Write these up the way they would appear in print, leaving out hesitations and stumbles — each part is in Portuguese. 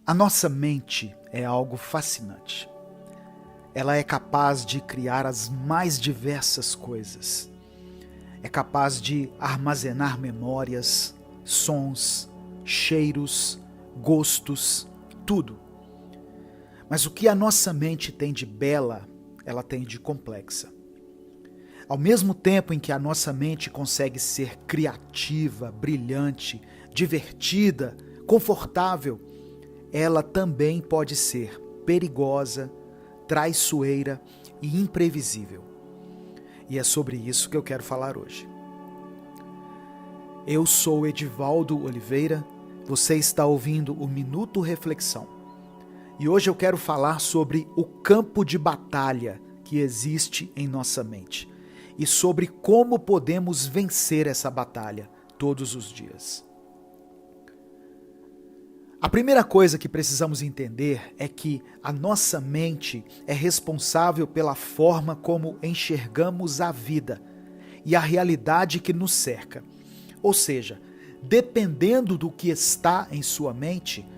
A nossa mente é algo fascinante. Ela é capaz de criar as mais diversas coisas. É capaz de armazenar memórias, sons, cheiros, gostos, tudo. Mas o que a nossa mente tem de bela, ela tem de complexa. Ao mesmo tempo em que a nossa mente consegue ser criativa, brilhante, divertida, confortável, ela também pode ser perigosa, traiçoeira e imprevisível. E é sobre isso que eu quero falar hoje. Eu sou Edivaldo Oliveira, você está ouvindo o Minuto Reflexão. E hoje eu quero falar sobre o campo de batalha que existe em nossa mente e sobre como podemos vencer essa batalha todos os dias. A primeira coisa que precisamos entender é que a nossa mente é responsável pela forma como enxergamos a vida e a realidade que nos cerca. Ou seja, dependendo do que está em sua mente,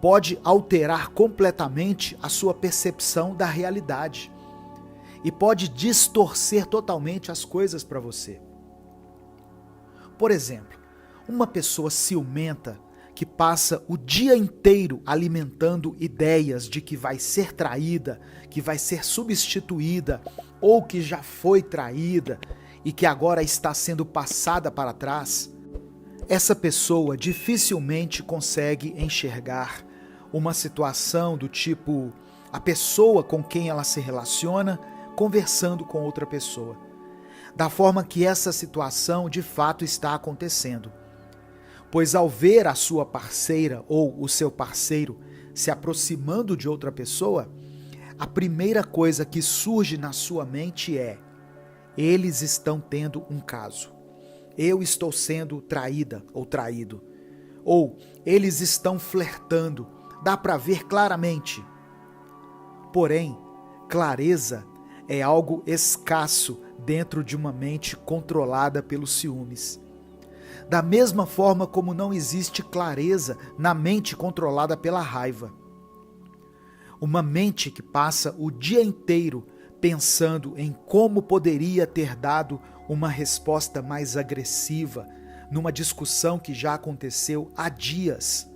pode alterar completamente a sua percepção da realidade e pode distorcer totalmente as coisas para você. Por exemplo, uma pessoa ciumenta que passa o dia inteiro alimentando ideias de que vai ser traída, que vai ser substituída ou que já foi traída e que agora está sendo passada para trás, essa pessoa dificilmente consegue enxergar uma situação do tipo a pessoa com quem ela se relaciona conversando com outra pessoa, da forma que essa situação de fato está acontecendo. Pois ao ver a sua parceira ou o seu parceiro se aproximando de outra pessoa, a primeira coisa que surge na sua mente é: eles estão tendo um caso. Eu estou sendo traída ou traído. Ou eles estão flertando. Dá para ver claramente. Porém, clareza é algo escasso dentro de uma mente controlada pelos ciúmes. Da mesma forma como não existe clareza na mente controlada pela raiva. Uma mente que passa o dia inteiro pensando em como poderia ter dado uma resposta mais agressiva numa discussão que já aconteceu há dias,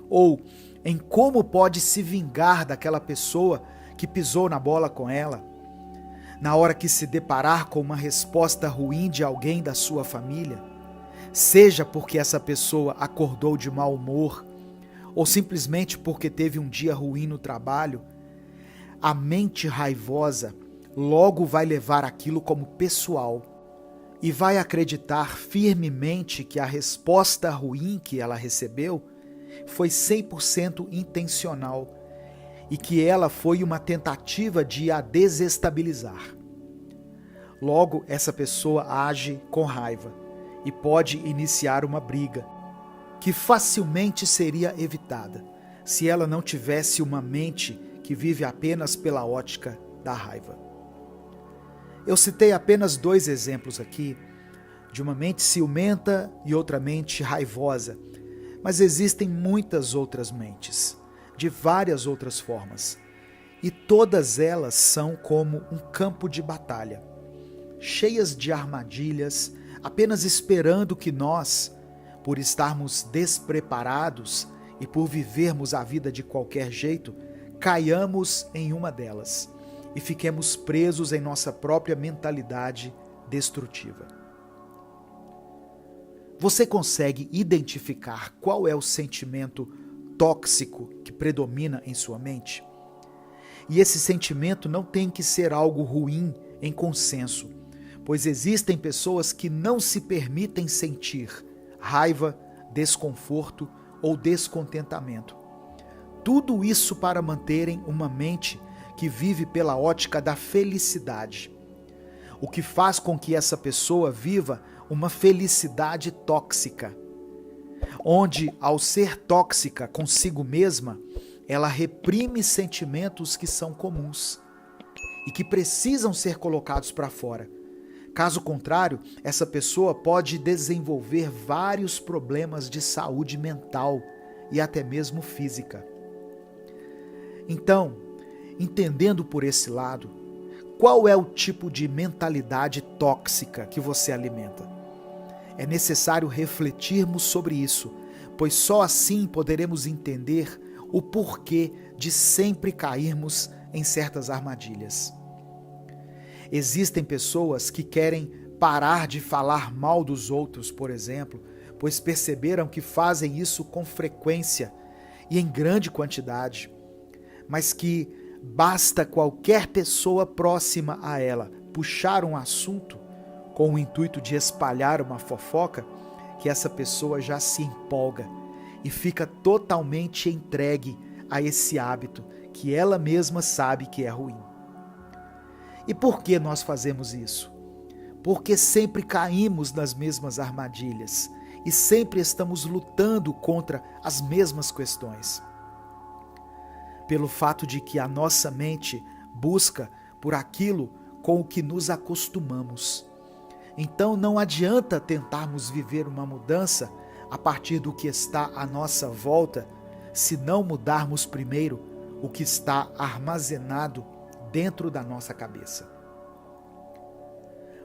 ou em como pode se vingar daquela pessoa que pisou na bola com ela, na hora que se deparar com uma resposta ruim de alguém da sua família, seja porque essa pessoa acordou de mau humor, ou simplesmente porque teve um dia ruim no trabalho, a mente raivosa logo vai levar aquilo como pessoal e vai acreditar firmemente que a resposta ruim que ela recebeu foi 100% intencional e que ela foi uma tentativa de a desestabilizar. Logo, essa pessoa age com raiva e pode iniciar uma briga, que facilmente seria evitada se ela não tivesse uma mente que vive apenas pela ótica da raiva. Eu citei apenas 2 exemplos aqui, de uma mente ciumenta e outra mente raivosa, mas existem muitas outras mentes, de várias outras formas, e todas elas são como um campo de batalha, cheias de armadilhas, apenas esperando que nós, por estarmos despreparados e por vivermos a vida de qualquer jeito, caiamos em uma delas e fiquemos presos em nossa própria mentalidade destrutiva. Você consegue identificar qual é o sentimento tóxico que predomina em sua mente? E esse sentimento não tem que ser algo ruim em consenso, pois existem pessoas que não se permitem sentir raiva, desconforto ou descontentamento. Tudo isso para manterem uma mente que vive pela ótica da felicidade, o que faz com que essa pessoa viva uma felicidade tóxica, onde, ao ser tóxica consigo mesma, ela reprime sentimentos que são comuns e que precisam ser colocados para fora. Caso contrário, essa pessoa pode desenvolver vários problemas de saúde mental e até mesmo física. Então, entendendo por esse lado, qual é o tipo de mentalidade tóxica que você alimenta? É necessário refletirmos sobre isso, pois só assim poderemos entender o porquê de sempre cairmos em certas armadilhas. Existem pessoas que querem parar de falar mal dos outros, por exemplo, pois perceberam que fazem isso com frequência e em grande quantidade, mas que basta qualquer pessoa próxima a ela puxar um assunto com o intuito de espalhar uma fofoca, que essa pessoa já se empolga e fica totalmente entregue a esse hábito que ela mesma sabe que é ruim. E por que nós fazemos isso? Porque sempre caímos nas mesmas armadilhas e sempre estamos lutando contra as mesmas questões. Pelo fato de que a nossa mente busca por aquilo com o que nos acostumamos. Então não adianta tentarmos viver uma mudança a partir do que está à nossa volta, se não mudarmos primeiro o que está armazenado dentro da nossa cabeça.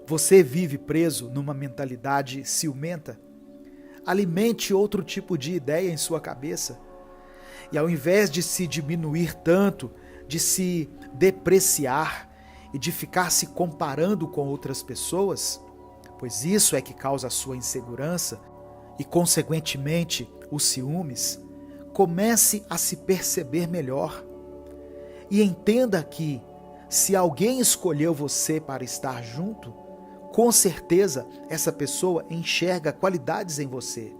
Você vive preso numa mentalidade ciumenta? Alimente outro tipo de ideia em sua cabeça. E ao invés de se diminuir tanto, de se depreciar e de ficar se comparando com outras pessoas, pois isso é que causa a sua insegurança e, consequentemente, os ciúmes, comece a se perceber melhor. E entenda que, se alguém escolheu você para estar junto, com certeza essa pessoa enxerga qualidades em você.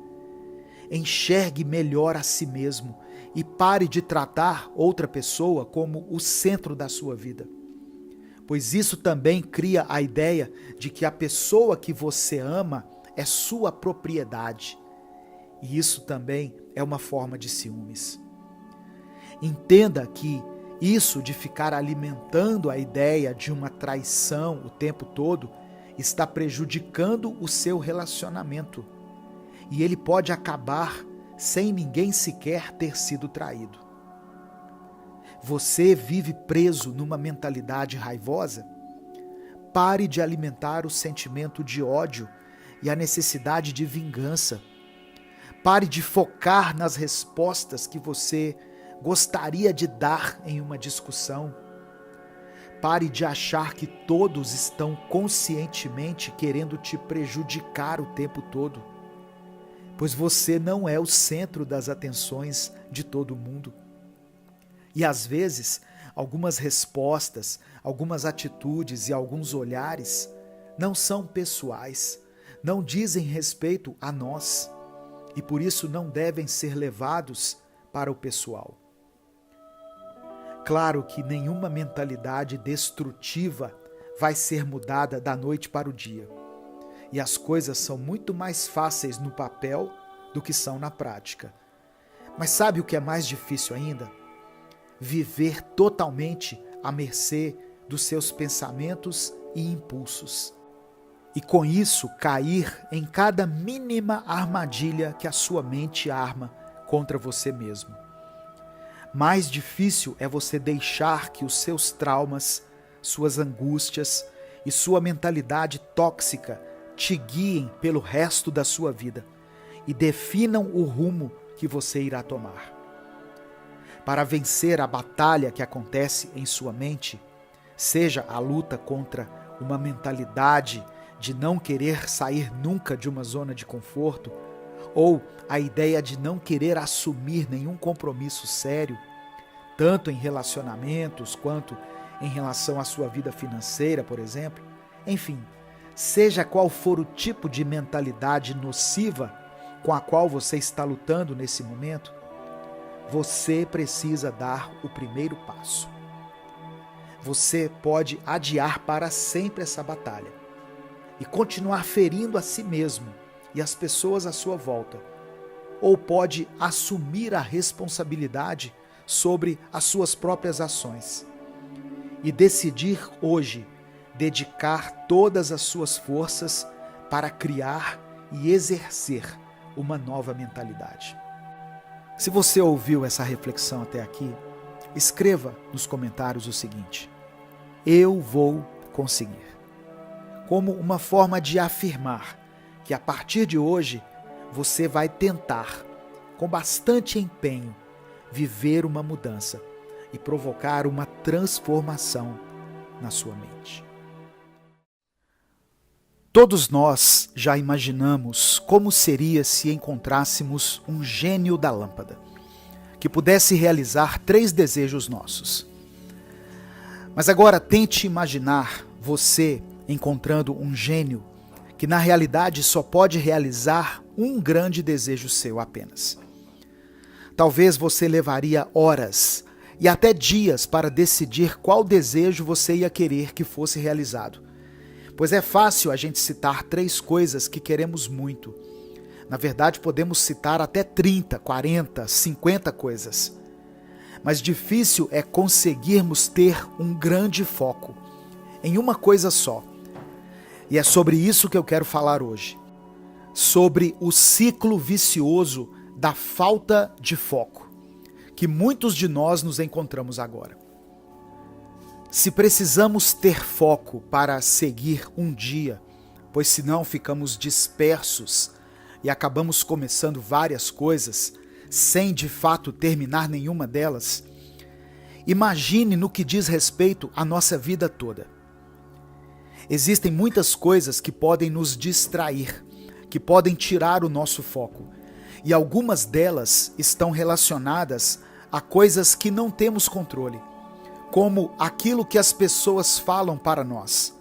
Enxergue melhor a si mesmo e pare de tratar outra pessoa como o centro da sua vida. Pois isso também cria a ideia de que a pessoa que você ama é sua propriedade. E isso também é uma forma de ciúmes. Entenda que isso de ficar alimentando a ideia de uma traição o tempo todo está prejudicando o seu relacionamento. E ele pode acabar sem ninguém sequer ter sido traído. Você vive preso numa mentalidade raivosa? Pare de alimentar o sentimento de ódio e a necessidade de vingança. Pare de focar nas respostas que você gostaria de dar em uma discussão. Pare de achar que todos estão conscientemente querendo te prejudicar o tempo todo, pois você não é o centro das atenções de todo mundo. E às vezes, algumas respostas, algumas atitudes e alguns olhares não são pessoais, não dizem respeito a nós e por isso não devem ser levados para o pessoal. Claro que nenhuma mentalidade destrutiva vai ser mudada da noite para o dia. E as coisas são muito mais fáceis no papel do que são na prática. Mas sabe o que é mais difícil ainda? Viver totalmente à mercê dos seus pensamentos e impulsos. E com isso cair em cada mínima armadilha que a sua mente arma contra você mesmo. Mais difícil é você deixar que os seus traumas, suas angústias e sua mentalidade tóxica te guiem pelo resto da sua vida e definam o rumo que você irá tomar. Para vencer a batalha que acontece em sua mente, seja a luta contra uma mentalidade de não querer sair nunca de uma zona de conforto, ou a ideia de não querer assumir nenhum compromisso sério, tanto em relacionamentos quanto em relação à sua vida financeira, por exemplo. Enfim, seja qual for o tipo de mentalidade nociva com a qual você está lutando nesse momento, você precisa dar o primeiro passo. Você pode adiar para sempre essa batalha e continuar ferindo a si mesmo e as pessoas à sua volta, ou pode assumir a responsabilidade sobre as suas próprias ações e decidir hoje dedicar todas as suas forças para criar e exercer uma nova mentalidade. Se você ouviu essa reflexão até aqui, escreva nos comentários o seguinte: eu vou conseguir. Como uma forma de afirmar que a partir de hoje você vai tentar, com bastante empenho, viver uma mudança e provocar uma transformação na sua mente. Todos nós já imaginamos como seria se encontrássemos um gênio da lâmpada, que pudesse realizar 3 desejos nossos. Mas agora tente imaginar você encontrando um gênio que na realidade só pode realizar um grande desejo seu apenas. Talvez você levaria horas e até dias para decidir qual desejo você ia querer que fosse realizado. Pois é fácil a gente citar 3 coisas que queremos muito. Na verdade, podemos citar até 30, 40, 50 coisas. Mas difícil é conseguirmos ter um grande foco em uma coisa só. E é sobre isso que eu quero falar hoje. Sobre o ciclo vicioso da falta de foco, que muitos de nós nos encontramos agora. Se precisamos ter foco para seguir um dia, pois senão ficamos dispersos e acabamos começando várias coisas, sem de fato terminar nenhuma delas, imagine no que diz respeito à nossa vida toda. Existem muitas coisas que podem nos distrair, que podem tirar o nosso foco, e algumas delas estão relacionadas a coisas que não temos controle, como aquilo que as pessoas falam para nós,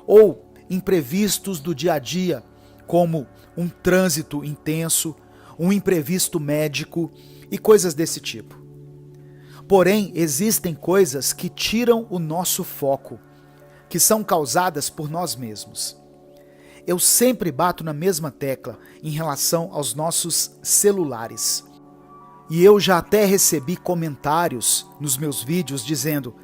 ou imprevistos do dia a dia, como um trânsito intenso, um imprevisto médico e coisas desse tipo. Porém, existem coisas que tiram o nosso foco, que são causadas por nós mesmos. Eu sempre bato na mesma tecla em relação aos nossos celulares. E eu já até recebi comentários nos meus vídeos dizendo: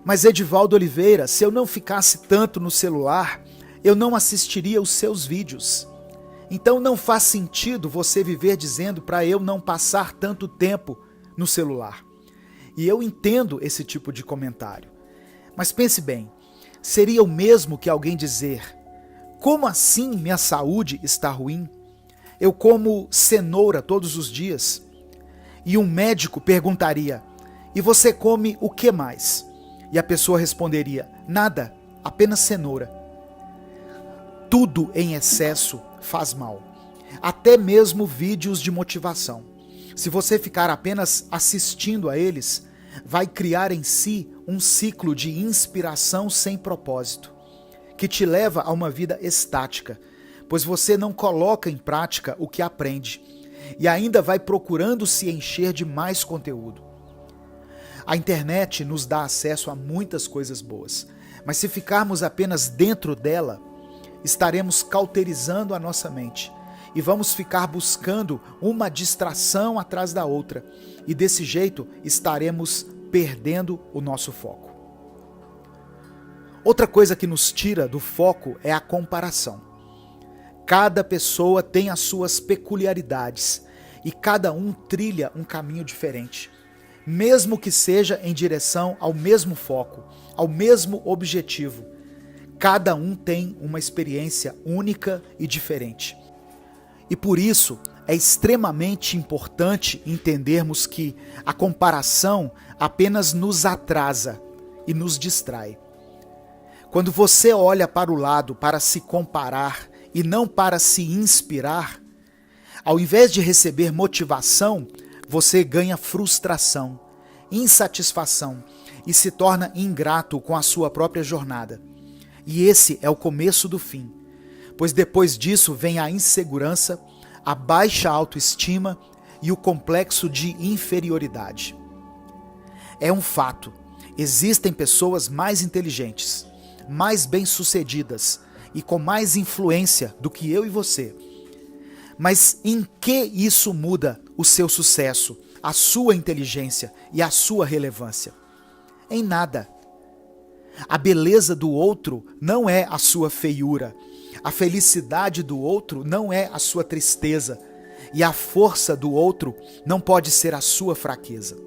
mas Edivaldo Oliveira, se eu não ficasse tanto no celular, eu não assistiria os seus vídeos. Então não faz sentido você viver dizendo para eu não passar tanto tempo no celular. E eu entendo esse tipo de comentário. Mas pense bem, seria o mesmo que alguém dizer: como assim minha saúde está ruim? Eu como cenoura todos os dias. E um médico perguntaria: e você come o que mais? E a pessoa responderia: nada, apenas cenoura. Tudo em excesso faz mal. Até mesmo vídeos de motivação. Se você ficar apenas assistindo a eles, vai criar em si um ciclo de inspiração sem propósito, que te leva a uma vida estática, pois você não coloca em prática o que aprende, e ainda vai procurando se encher de mais conteúdo. A internet nos dá acesso a muitas coisas boas, mas se ficarmos apenas dentro dela, estaremos cauterizando a nossa mente e vamos ficar buscando uma distração atrás da outra, e desse jeito estaremos perdendo o nosso foco. Outra coisa que nos tira do foco é a comparação. Cada pessoa tem as suas peculiaridades e cada um trilha um caminho diferente, mesmo que seja em direção ao mesmo foco, ao mesmo objetivo. Cada um tem uma experiência única e diferente. E por isso é extremamente importante entendermos que a comparação apenas nos atrasa e nos distrai. Quando você olha para o lado para se comparar e não para se inspirar, ao invés de receber motivação, você ganha frustração, insatisfação e se torna ingrato com a sua própria jornada. E esse é o começo do fim, pois depois disso vem a insegurança, a baixa autoestima e o complexo de inferioridade. É um fato, existem pessoas mais inteligentes, mais bem-sucedidas e com mais influência do que eu e você. Mas em que isso muda o seu sucesso, a sua inteligência e a sua relevância? Em nada. A beleza do outro não é a sua feiura, a felicidade do outro não é a sua tristeza, e a força do outro não pode ser a sua fraqueza.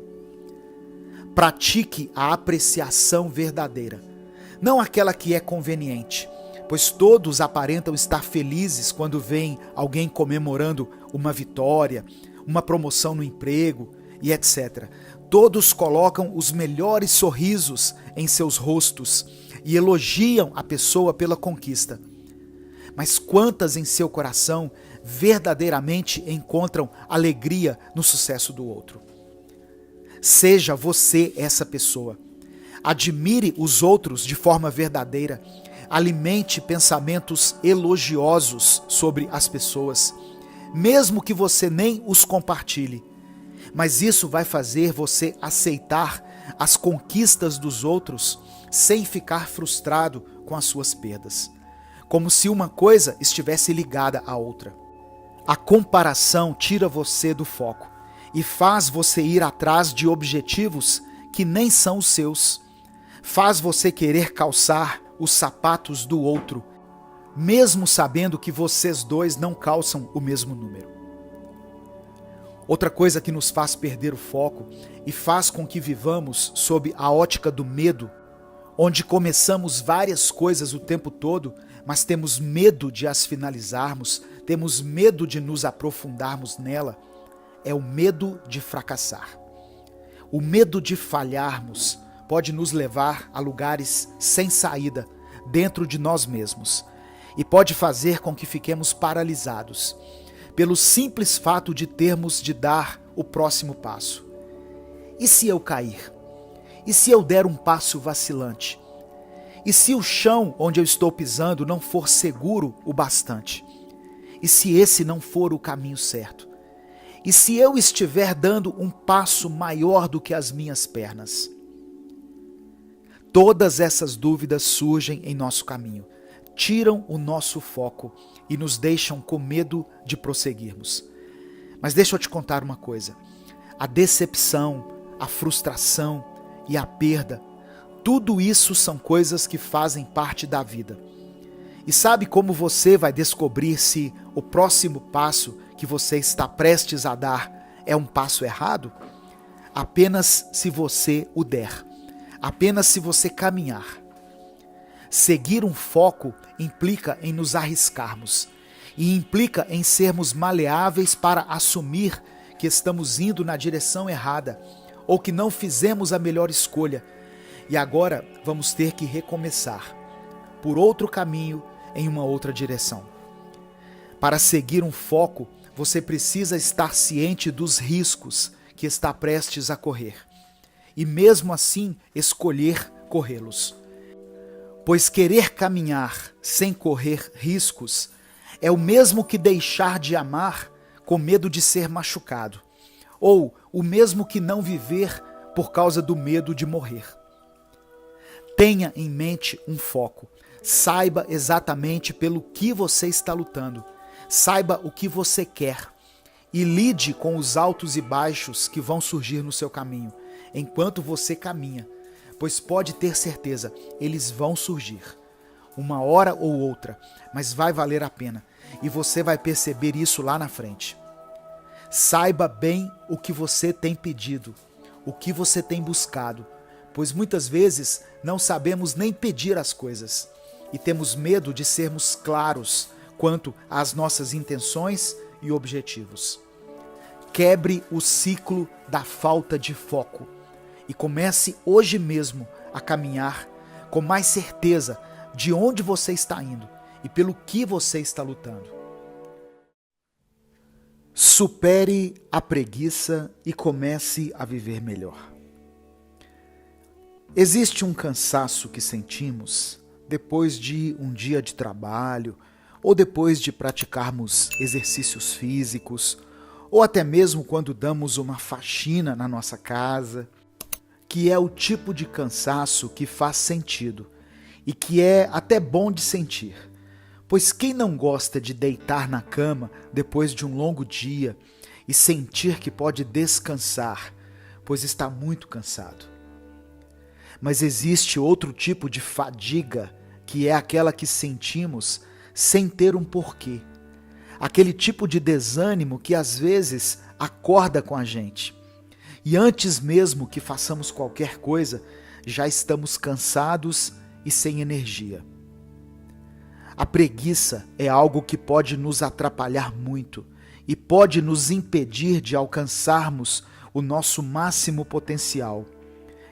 Pratique a apreciação verdadeira, não aquela que é conveniente, pois todos aparentam estar felizes quando veem alguém comemorando uma vitória, uma promoção no emprego e etc. Todos colocam os melhores sorrisos em seus rostos e elogiam a pessoa pela conquista. Mas quantas em seu coração verdadeiramente encontram alegria no sucesso do outro? Seja você essa pessoa. Admire os outros de forma verdadeira. Alimente pensamentos elogiosos sobre as pessoas, mesmo que você nem os compartilhe. Mas isso vai fazer você aceitar as conquistas dos outros sem ficar frustrado com as suas perdas, como se uma coisa estivesse ligada à outra. A comparação tira você do foco e faz você ir atrás de objetivos que nem são os seus. Faz você querer calçar os sapatos do outro, mesmo sabendo que vocês dois não calçam o mesmo número. Outra coisa que nos faz perder o foco e faz com que vivamos sob a ótica do medo, onde começamos várias coisas o tempo todo, mas temos medo de as finalizarmos, temos medo de nos aprofundarmos nela, é o medo de fracassar. O medo de falharmos pode nos levar a lugares sem saída dentro de nós mesmos e pode fazer com que fiquemos paralisados pelo simples fato de termos de dar o próximo passo. E se eu cair? E se eu der um passo vacilante? E se o chão onde eu estou pisando não for seguro o bastante? E se esse não for o caminho certo? E se eu estiver dando um passo maior do que as minhas pernas? Todas essas dúvidas surgem em nosso caminho, tiram o nosso foco e nos deixam com medo de prosseguirmos. Mas deixa eu te contar uma coisa. A decepção, a frustração e a perda, tudo isso são coisas que fazem parte da vida. E sabe como você vai descobrir se o próximo passo que você está prestes a dar é um passo errado? Apenas se você o der. Apenas se você caminhar. Seguir um foco implica em nos arriscarmos e implica em sermos maleáveis para assumir que estamos indo na direção errada ou que não fizemos a melhor escolha e agora vamos ter que recomeçar por outro caminho em uma outra direção. Para seguir um foco, você precisa estar ciente dos riscos que está prestes a correr e mesmo assim escolher corrê-los. Pois querer caminhar sem correr riscos é o mesmo que deixar de amar com medo de ser machucado, ou o mesmo que não viver por causa do medo de morrer. Tenha em mente um foco, saiba exatamente pelo que você está lutando, saiba o que você quer e lide com os altos e baixos que vão surgir no seu caminho, enquanto você caminha. Pois pode ter certeza, eles vão surgir, uma hora ou outra, mas vai valer a pena, e você vai perceber isso lá na frente. Saiba bem o que você tem pedido, o que você tem buscado, pois muitas vezes não sabemos nem pedir as coisas, e temos medo de sermos claros quanto às nossas intenções e objetivos. Quebre o ciclo da falta de foco, e comece hoje mesmo a caminhar com mais certeza de onde você está indo e pelo que você está lutando. Supere a preguiça e comece a viver melhor. Existe um cansaço que sentimos depois de um dia de trabalho ou depois de praticarmos exercícios físicos ou até mesmo quando damos uma faxina na nossa casa, que é o tipo de cansaço que faz sentido e que é até bom de sentir, pois quem não gosta de deitar na cama depois de um longo dia e sentir que pode descansar, pois está muito cansado? Mas existe outro tipo de fadiga, que é aquela que sentimos sem ter um porquê, aquele tipo de desânimo que às vezes acorda com a gente. E antes mesmo que façamos qualquer coisa, já estamos cansados e sem energia. A preguiça é algo que pode nos atrapalhar muito e pode nos impedir de alcançarmos o nosso máximo potencial.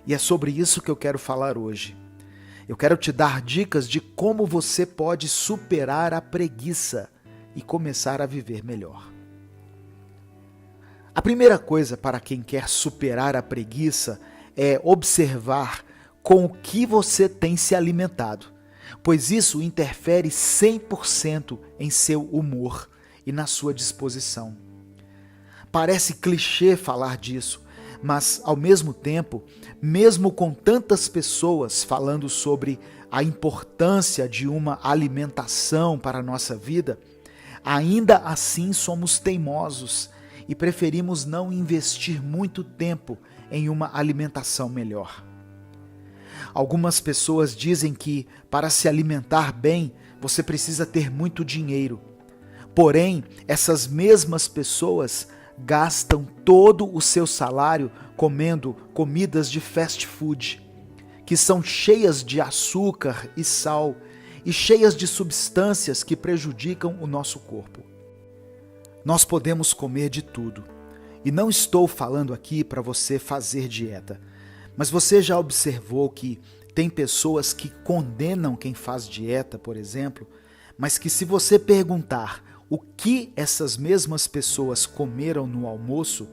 E é sobre isso que eu quero falar hoje. Eu quero te dar dicas de como você pode superar a preguiça e começar a viver melhor. A primeira coisa para quem quer superar a preguiça é observar com o que você tem se alimentado, pois isso interfere 100% em seu humor e na sua disposição. Parece clichê falar disso, mas ao mesmo tempo, mesmo com tantas pessoas falando sobre a importância de uma alimentação para a nossa vida, ainda assim somos teimosos e preferimos não investir muito tempo em uma alimentação melhor. Algumas pessoas dizem que para se alimentar bem, você precisa ter muito dinheiro. Porém, essas mesmas pessoas gastam todo o seu salário comendo comidas de fast food, que são cheias de açúcar e sal e cheias de substâncias que prejudicam o nosso corpo. Nós podemos comer de tudo. E não estou falando aqui para você fazer dieta, mas você já observou que tem pessoas que condenam quem faz dieta, por exemplo, mas que se você perguntar o que essas mesmas pessoas comeram no almoço,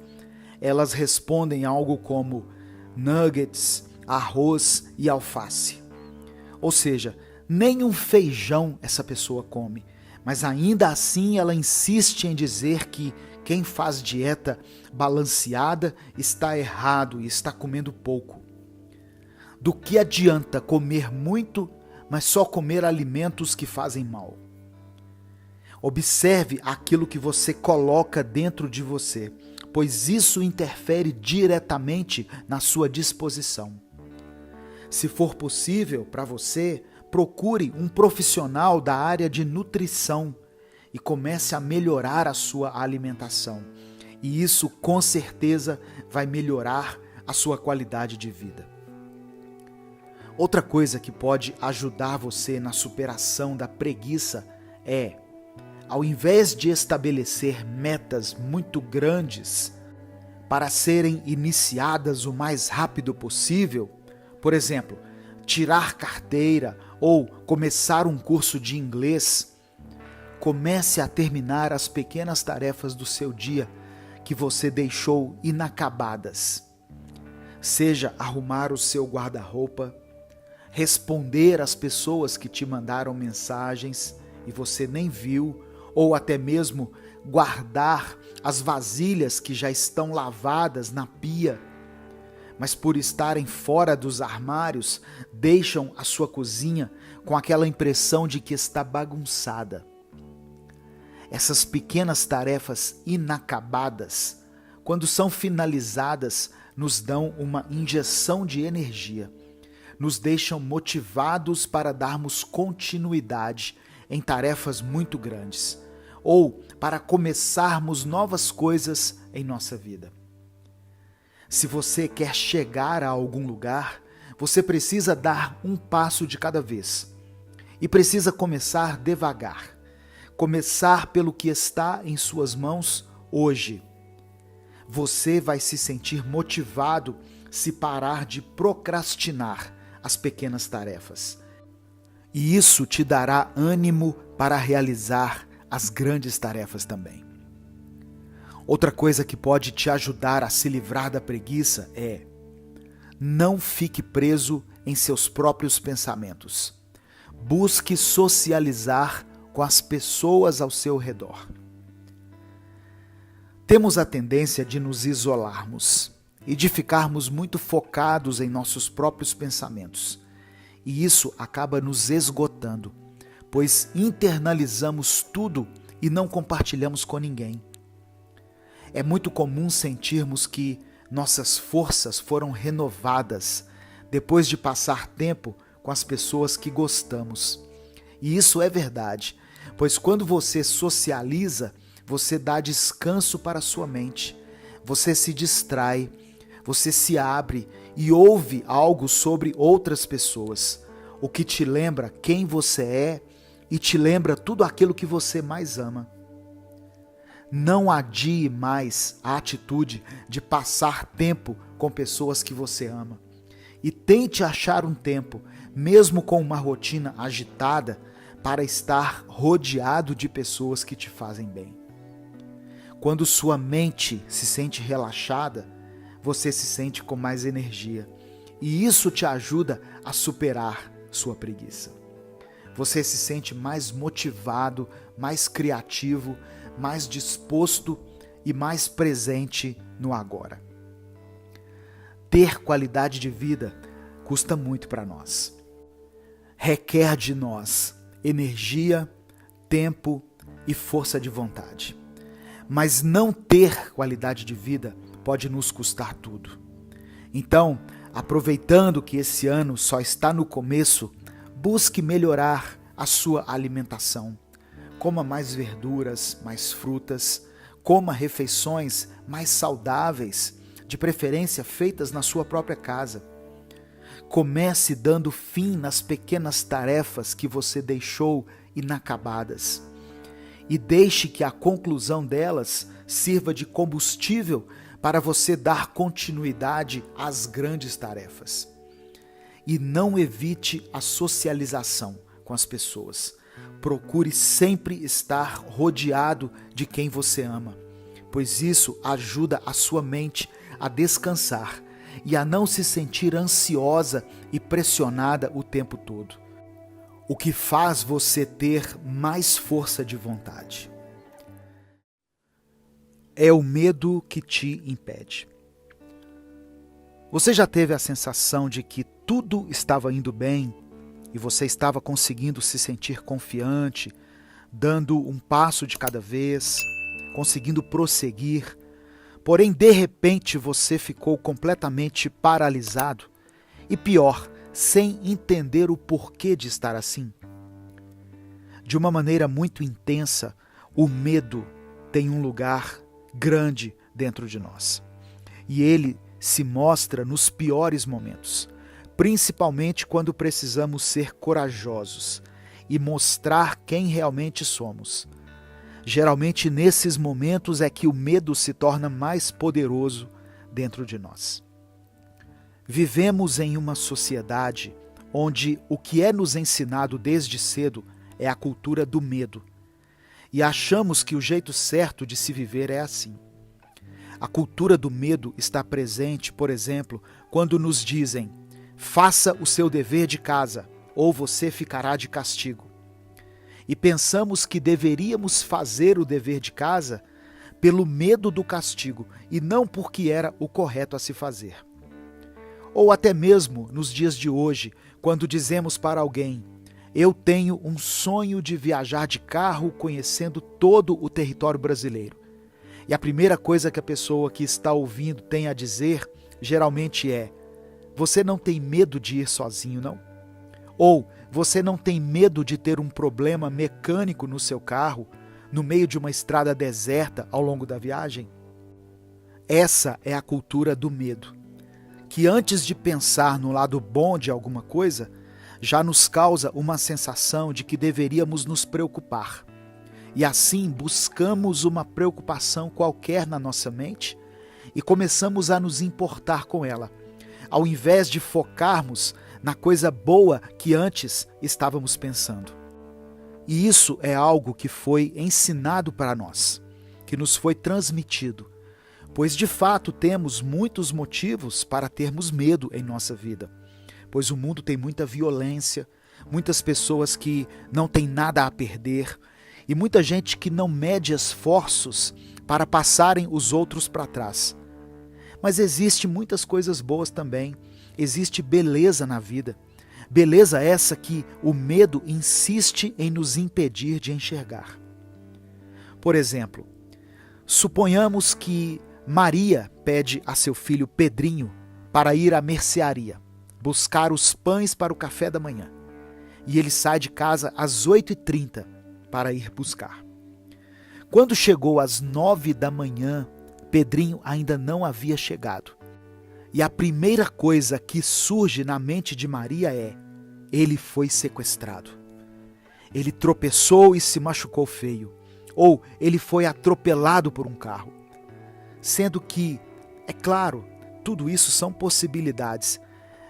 elas respondem algo como nuggets, arroz e alface. Ou seja, nem um feijão essa pessoa come, mas ainda assim ela insiste em dizer que quem faz dieta balanceada está errado e está comendo pouco. Do que adianta comer muito, mas só comer alimentos que fazem mal? Observe aquilo que você coloca dentro de você, pois isso interfere diretamente na sua disposição. Se for possível para você, procure um profissional da área de nutrição e comece a melhorar a sua alimentação. E isso com certeza vai melhorar a sua qualidade de vida. Outra coisa que pode ajudar você na superação da preguiça é, ao invés de estabelecer metas muito grandes para serem iniciadas o mais rápido possível, por exemplo, tirar carteira ou começar um curso de inglês, comece a terminar as pequenas tarefas do seu dia que você deixou inacabadas. Seja arrumar o seu guarda-roupa, responder às pessoas que te mandaram mensagens e você nem viu, ou até mesmo guardar as vasilhas que já estão lavadas na pia, mas por estarem fora dos armários, deixam a sua cozinha com aquela impressão de que está bagunçada. Essas pequenas tarefas inacabadas, quando são finalizadas, nos dão uma injeção de energia, nos deixam motivados para darmos continuidade em tarefas muito grandes, ou para começarmos novas coisas em nossa vida. Se você quer chegar a algum lugar, você precisa dar um passo de cada vez. E precisa começar devagar. Começar pelo que está em suas mãos hoje. Você vai se sentir motivado se parar de procrastinar as pequenas tarefas. E isso te dará ânimo para realizar as grandes tarefas também. Outra coisa que pode te ajudar a se livrar da preguiça é: não fique preso em seus próprios pensamentos. Busque socializar com as pessoas ao seu redor. Temos a tendência de nos isolarmos e de ficarmos muito focados em nossos próprios pensamentos. E isso acaba nos esgotando, pois internalizamos tudo e não compartilhamos com ninguém. É muito comum sentirmos que nossas forças foram renovadas depois de passar tempo com as pessoas que gostamos. E isso é verdade, pois quando você socializa, você dá descanso para a sua mente, você se distrai, você se abre e ouve algo sobre outras pessoas, o que te lembra quem você é e te lembra tudo aquilo que você mais ama. Não adie mais a atitude de passar tempo com pessoas que você ama. E tente achar um tempo, mesmo com uma rotina agitada, para estar rodeado de pessoas que te fazem bem. Quando sua mente se sente relaxada, você se sente com mais energia. E isso te ajuda a superar sua preguiça. Você se sente mais motivado, mais criativo, mais disposto e mais presente no agora. Ter qualidade de vida custa muito para nós. Requer de nós energia, tempo e força de vontade. Mas não ter qualidade de vida pode nos custar tudo. Então, aproveitando que esse ano só está no começo, busque melhorar a sua alimentação. Coma mais verduras, mais frutas, coma refeições mais saudáveis, de preferência feitas na sua própria casa. Comece dando fim nas pequenas tarefas que você deixou inacabadas e deixe que a conclusão delas sirva de combustível para você dar continuidade às grandes tarefas. E não evite a socialização com as pessoas. Procure sempre estar rodeado de quem você ama, pois isso ajuda a sua mente a descansar e a não se sentir ansiosa e pressionada o tempo todo, o que faz você ter mais força de vontade. É o medo que te impede. Você já teve a sensação de que tudo estava indo bem e você estava conseguindo se sentir confiante, dando um passo de cada vez, conseguindo prosseguir, porém de repente você ficou completamente paralisado e pior, sem entender o porquê de estar assim? De uma maneira muito intensa, o medo tem um lugar grande dentro de nós. E ele se mostra nos piores momentos, principalmente quando precisamos ser corajosos e mostrar quem realmente somos. Geralmente nesses momentos é que o medo se torna mais poderoso dentro de nós. Vivemos em uma sociedade onde o que é nos ensinado desde cedo é a cultura do medo. E achamos que o jeito certo de se viver é assim. A cultura do medo está presente, por exemplo, quando nos dizem: faça o seu dever de casa ou você ficará de castigo. E pensamos que deveríamos fazer o dever de casa pelo medo do castigo e não porque era o correto a se fazer. Ou até mesmo nos dias de hoje, quando dizemos para alguém: eu tenho um sonho de viajar de carro conhecendo todo o território brasileiro. E a primeira coisa que a pessoa que está ouvindo tem a dizer, geralmente é: você não tem medo de ir sozinho, não? Ou você não tem medo de ter um problema mecânico no seu carro, no meio de uma estrada deserta ao longo da viagem? Essa é a cultura do medo, que antes de pensar no lado bom de alguma coisa, já nos causa uma sensação de que deveríamos nos preocupar. E assim buscamos uma preocupação qualquer na nossa mente e começamos a nos importar com ela, ao invés de focarmos na coisa boa que antes estávamos pensando. E isso é algo que foi ensinado para nós, que nos foi transmitido, pois de fato temos muitos motivos para termos medo em nossa vida, pois o mundo tem muita violência, muitas pessoas que não têm nada a perder e muita gente que não mede esforços para passarem os outros para trás. Mas existe muitas coisas boas também, existe beleza na vida, beleza essa que o medo insiste em nos impedir de enxergar. Por exemplo, suponhamos que Maria pede a seu filho Pedrinho para ir à mercearia, buscar os pães para o café da manhã. E ele sai de casa às 8h30 para ir buscar. Quando chegou às 9 da manhã, Pedrinho ainda não havia chegado. E a primeira coisa que surge na mente de Maria é: ele foi sequestrado. Ele tropeçou e se machucou feio. Ou ele foi atropelado por um carro. Sendo que, é claro, tudo isso são possibilidades.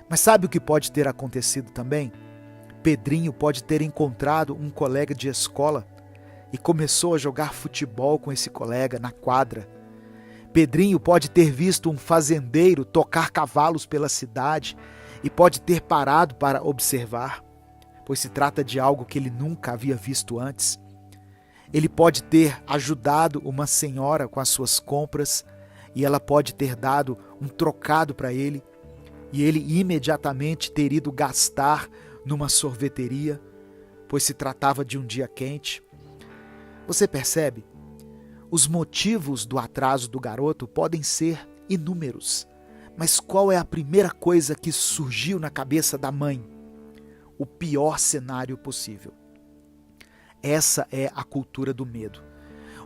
Mas sabe o que pode ter acontecido também? Pedrinho pode ter encontrado um colega de escola e começou a jogar futebol com esse colega na quadra. Pedrinho pode ter visto um fazendeiro tocar cavalos pela cidade e pode ter parado para observar, pois se trata de algo que ele nunca havia visto antes. Ele pode ter ajudado uma senhora com as suas compras e ela pode ter dado um trocado para ele e ele imediatamente ter ido gastar numa sorveteria, pois se tratava de um dia quente. Você percebe? Os motivos do atraso do garoto podem ser inúmeros, mas qual é a primeira coisa que surgiu na cabeça da mãe? O pior cenário possível. Essa é a cultura do medo,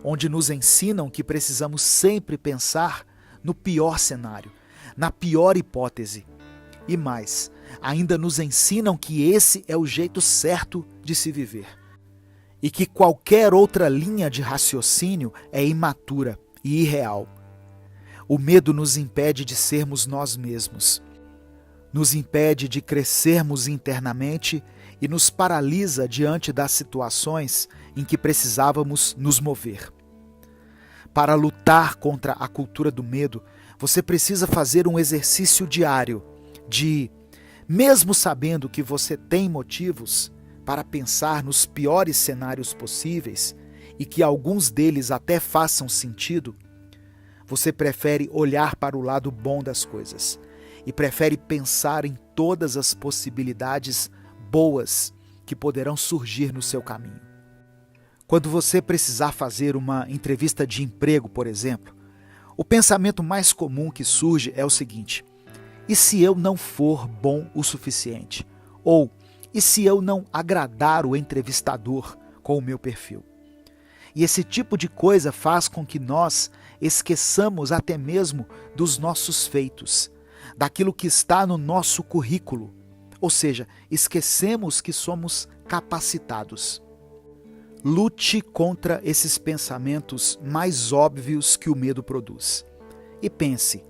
onde nos ensinam que precisamos sempre pensar no pior cenário, na pior hipótese. E mais, ainda nos ensinam que esse é o jeito certo de se viver. E que qualquer outra linha de raciocínio é imatura e irreal. O medo nos impede de sermos nós mesmos. Nos impede de crescermos internamente e nos paralisa diante das situações em que precisávamos nos mover. Para lutar contra a cultura do medo, você precisa fazer um exercício diário de, mesmo sabendo que você tem motivos para pensar nos piores cenários possíveis e que alguns deles até façam sentido, você prefere olhar para o lado bom das coisas e prefere pensar em todas as possibilidades boas que poderão surgir no seu caminho. Quando você precisar fazer uma entrevista de emprego, por exemplo, o pensamento mais comum que surge é o seguinte: e se eu não for bom o suficiente? Ou, e se eu não agradar o entrevistador com o meu perfil? E esse tipo de coisa faz com que nós esqueçamos até mesmo dos nossos feitos, daquilo que está no nosso currículo. Ou seja, esquecemos que somos capacitados. Lute contra esses pensamentos mais óbvios que o medo produz. E pense: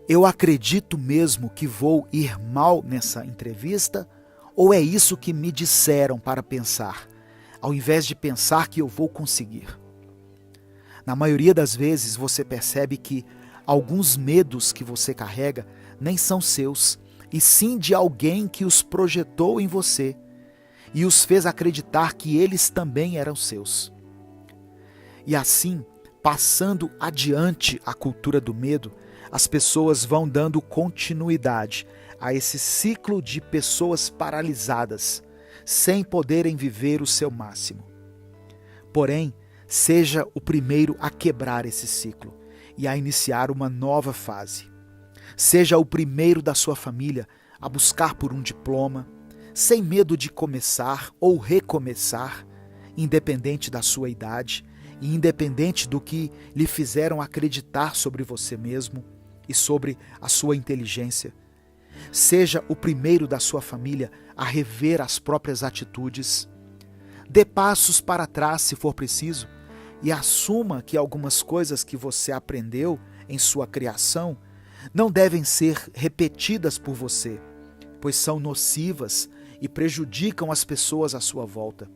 eu acredito mesmo que vou ir mal nessa entrevista? Ou é isso que me disseram para pensar, ao invés de pensar que eu vou conseguir? Na maioria das vezes você percebe que alguns medos que você carrega nem são seus, e sim de alguém que os projetou em você e os fez acreditar que eles também eram seus. E assim, passando adiante a cultura do medo, as pessoas vão dando continuidade a esse ciclo de pessoas paralisadas, sem poderem viver o seu máximo. Porém, seja o primeiro a quebrar esse ciclo e a iniciar uma nova fase. Seja o primeiro da sua família a buscar por um diploma, sem medo de começar ou recomeçar, independente da sua idade e independente do que lhe fizeram acreditar sobre você mesmo e sobre a sua inteligência. Seja o primeiro da sua família a rever as próprias atitudes. Dê passos para trás se for preciso e assuma que algumas coisas que você aprendeu em sua criação não devem ser repetidas por você, pois são nocivas e prejudicam as pessoas à sua volta.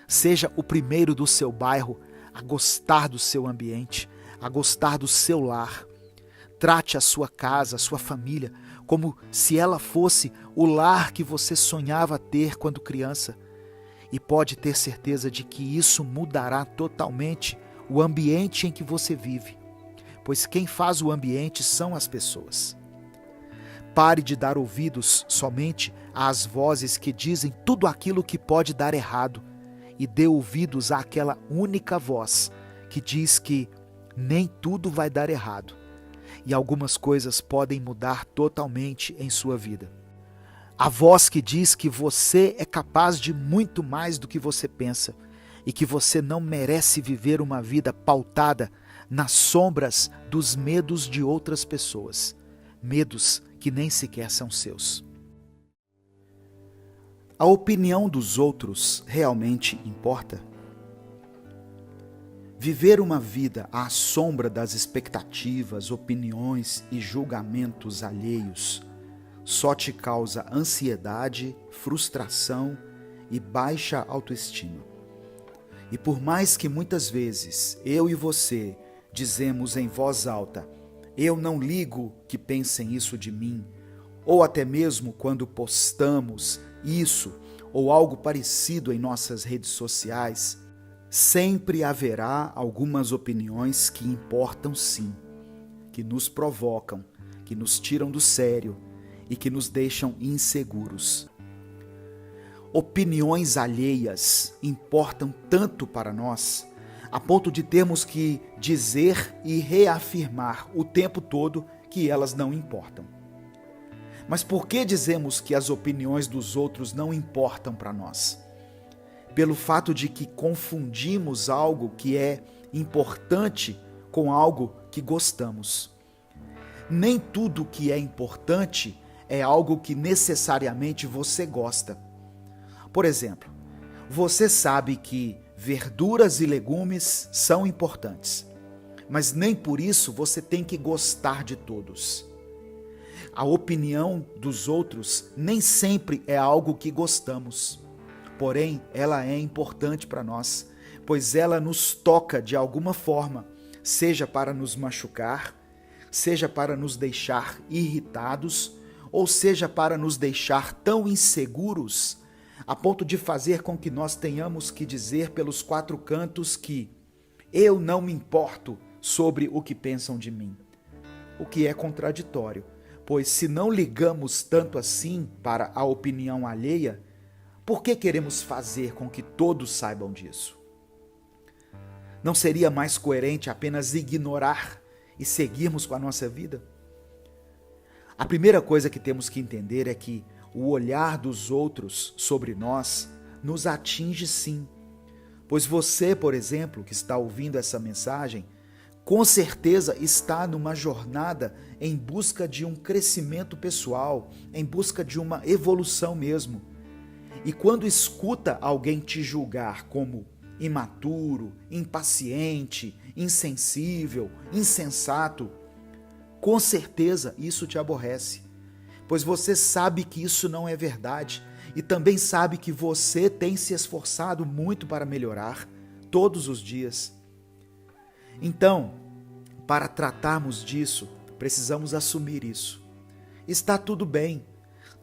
Seja o primeiro do seu bairro a gostar do seu ambiente, a gostar do seu lar. Trate a sua casa, a sua família, como se ela fosse o lar que você sonhava ter quando criança. E pode ter certeza de que isso mudará totalmente o ambiente em que você vive, pois quem faz o ambiente são as pessoas. Pare de dar ouvidos somente às vozes que dizem tudo aquilo que pode dar errado e dê ouvidos àquela única voz que diz que nem tudo vai dar errado e algumas coisas podem mudar totalmente em sua vida. A voz que diz que você é capaz de muito mais do que você pensa e que você não merece viver uma vida pautada nas sombras dos medos de outras pessoas, medos que nem sequer são seus. A opinião dos outros realmente importa? Viver uma vida à sombra das expectativas, opiniões e julgamentos alheios só te causa ansiedade, frustração e baixa autoestima. E por mais que muitas vezes eu e você dizemos em voz alta, eu não ligo que pensem isso de mim, ou até mesmo quando postamos isso ou algo parecido em nossas redes sociais, sempre haverá algumas opiniões que importam sim, que nos provocam, que nos tiram do sério e que nos deixam inseguros. Opiniões alheias importam tanto para nós, a ponto de termos que dizer e reafirmar o tempo todo que elas não importam. Mas por que dizemos que as opiniões dos outros não importam para nós? Pelo fato de que confundimos algo que é importante com algo que gostamos. Nem tudo que é importante é algo que necessariamente você gosta. Por exemplo, você sabe que verduras e legumes são importantes, mas nem por isso você tem que gostar de todos. A opinião dos outros nem sempre é algo que gostamos, porém ela é importante para nós, pois ela nos toca de alguma forma, seja para nos machucar, seja para nos deixar irritados, ou seja para nos deixar tão inseguros a ponto de fazer com que nós tenhamos que dizer pelos quatro cantos que eu não me importo sobre o que pensam de mim. O que é contraditório, pois se não ligamos tanto assim para a opinião alheia, por que queremos fazer com que todos saibam disso? Não seria mais coerente apenas ignorar e seguirmos com a nossa vida? A primeira coisa que temos que entender é que o olhar dos outros sobre nós nos atinge sim. Pois você, por exemplo, que está ouvindo essa mensagem, com certeza está numa jornada em busca de um crescimento pessoal, em busca de uma evolução mesmo. E quando escuta alguém te julgar como imaturo, impaciente, insensível, insensato, com certeza isso te aborrece. Pois você sabe que isso não é verdade e também sabe que você tem se esforçado muito para melhorar todos os dias. Então, para tratarmos disso, precisamos assumir isso. Está tudo bem,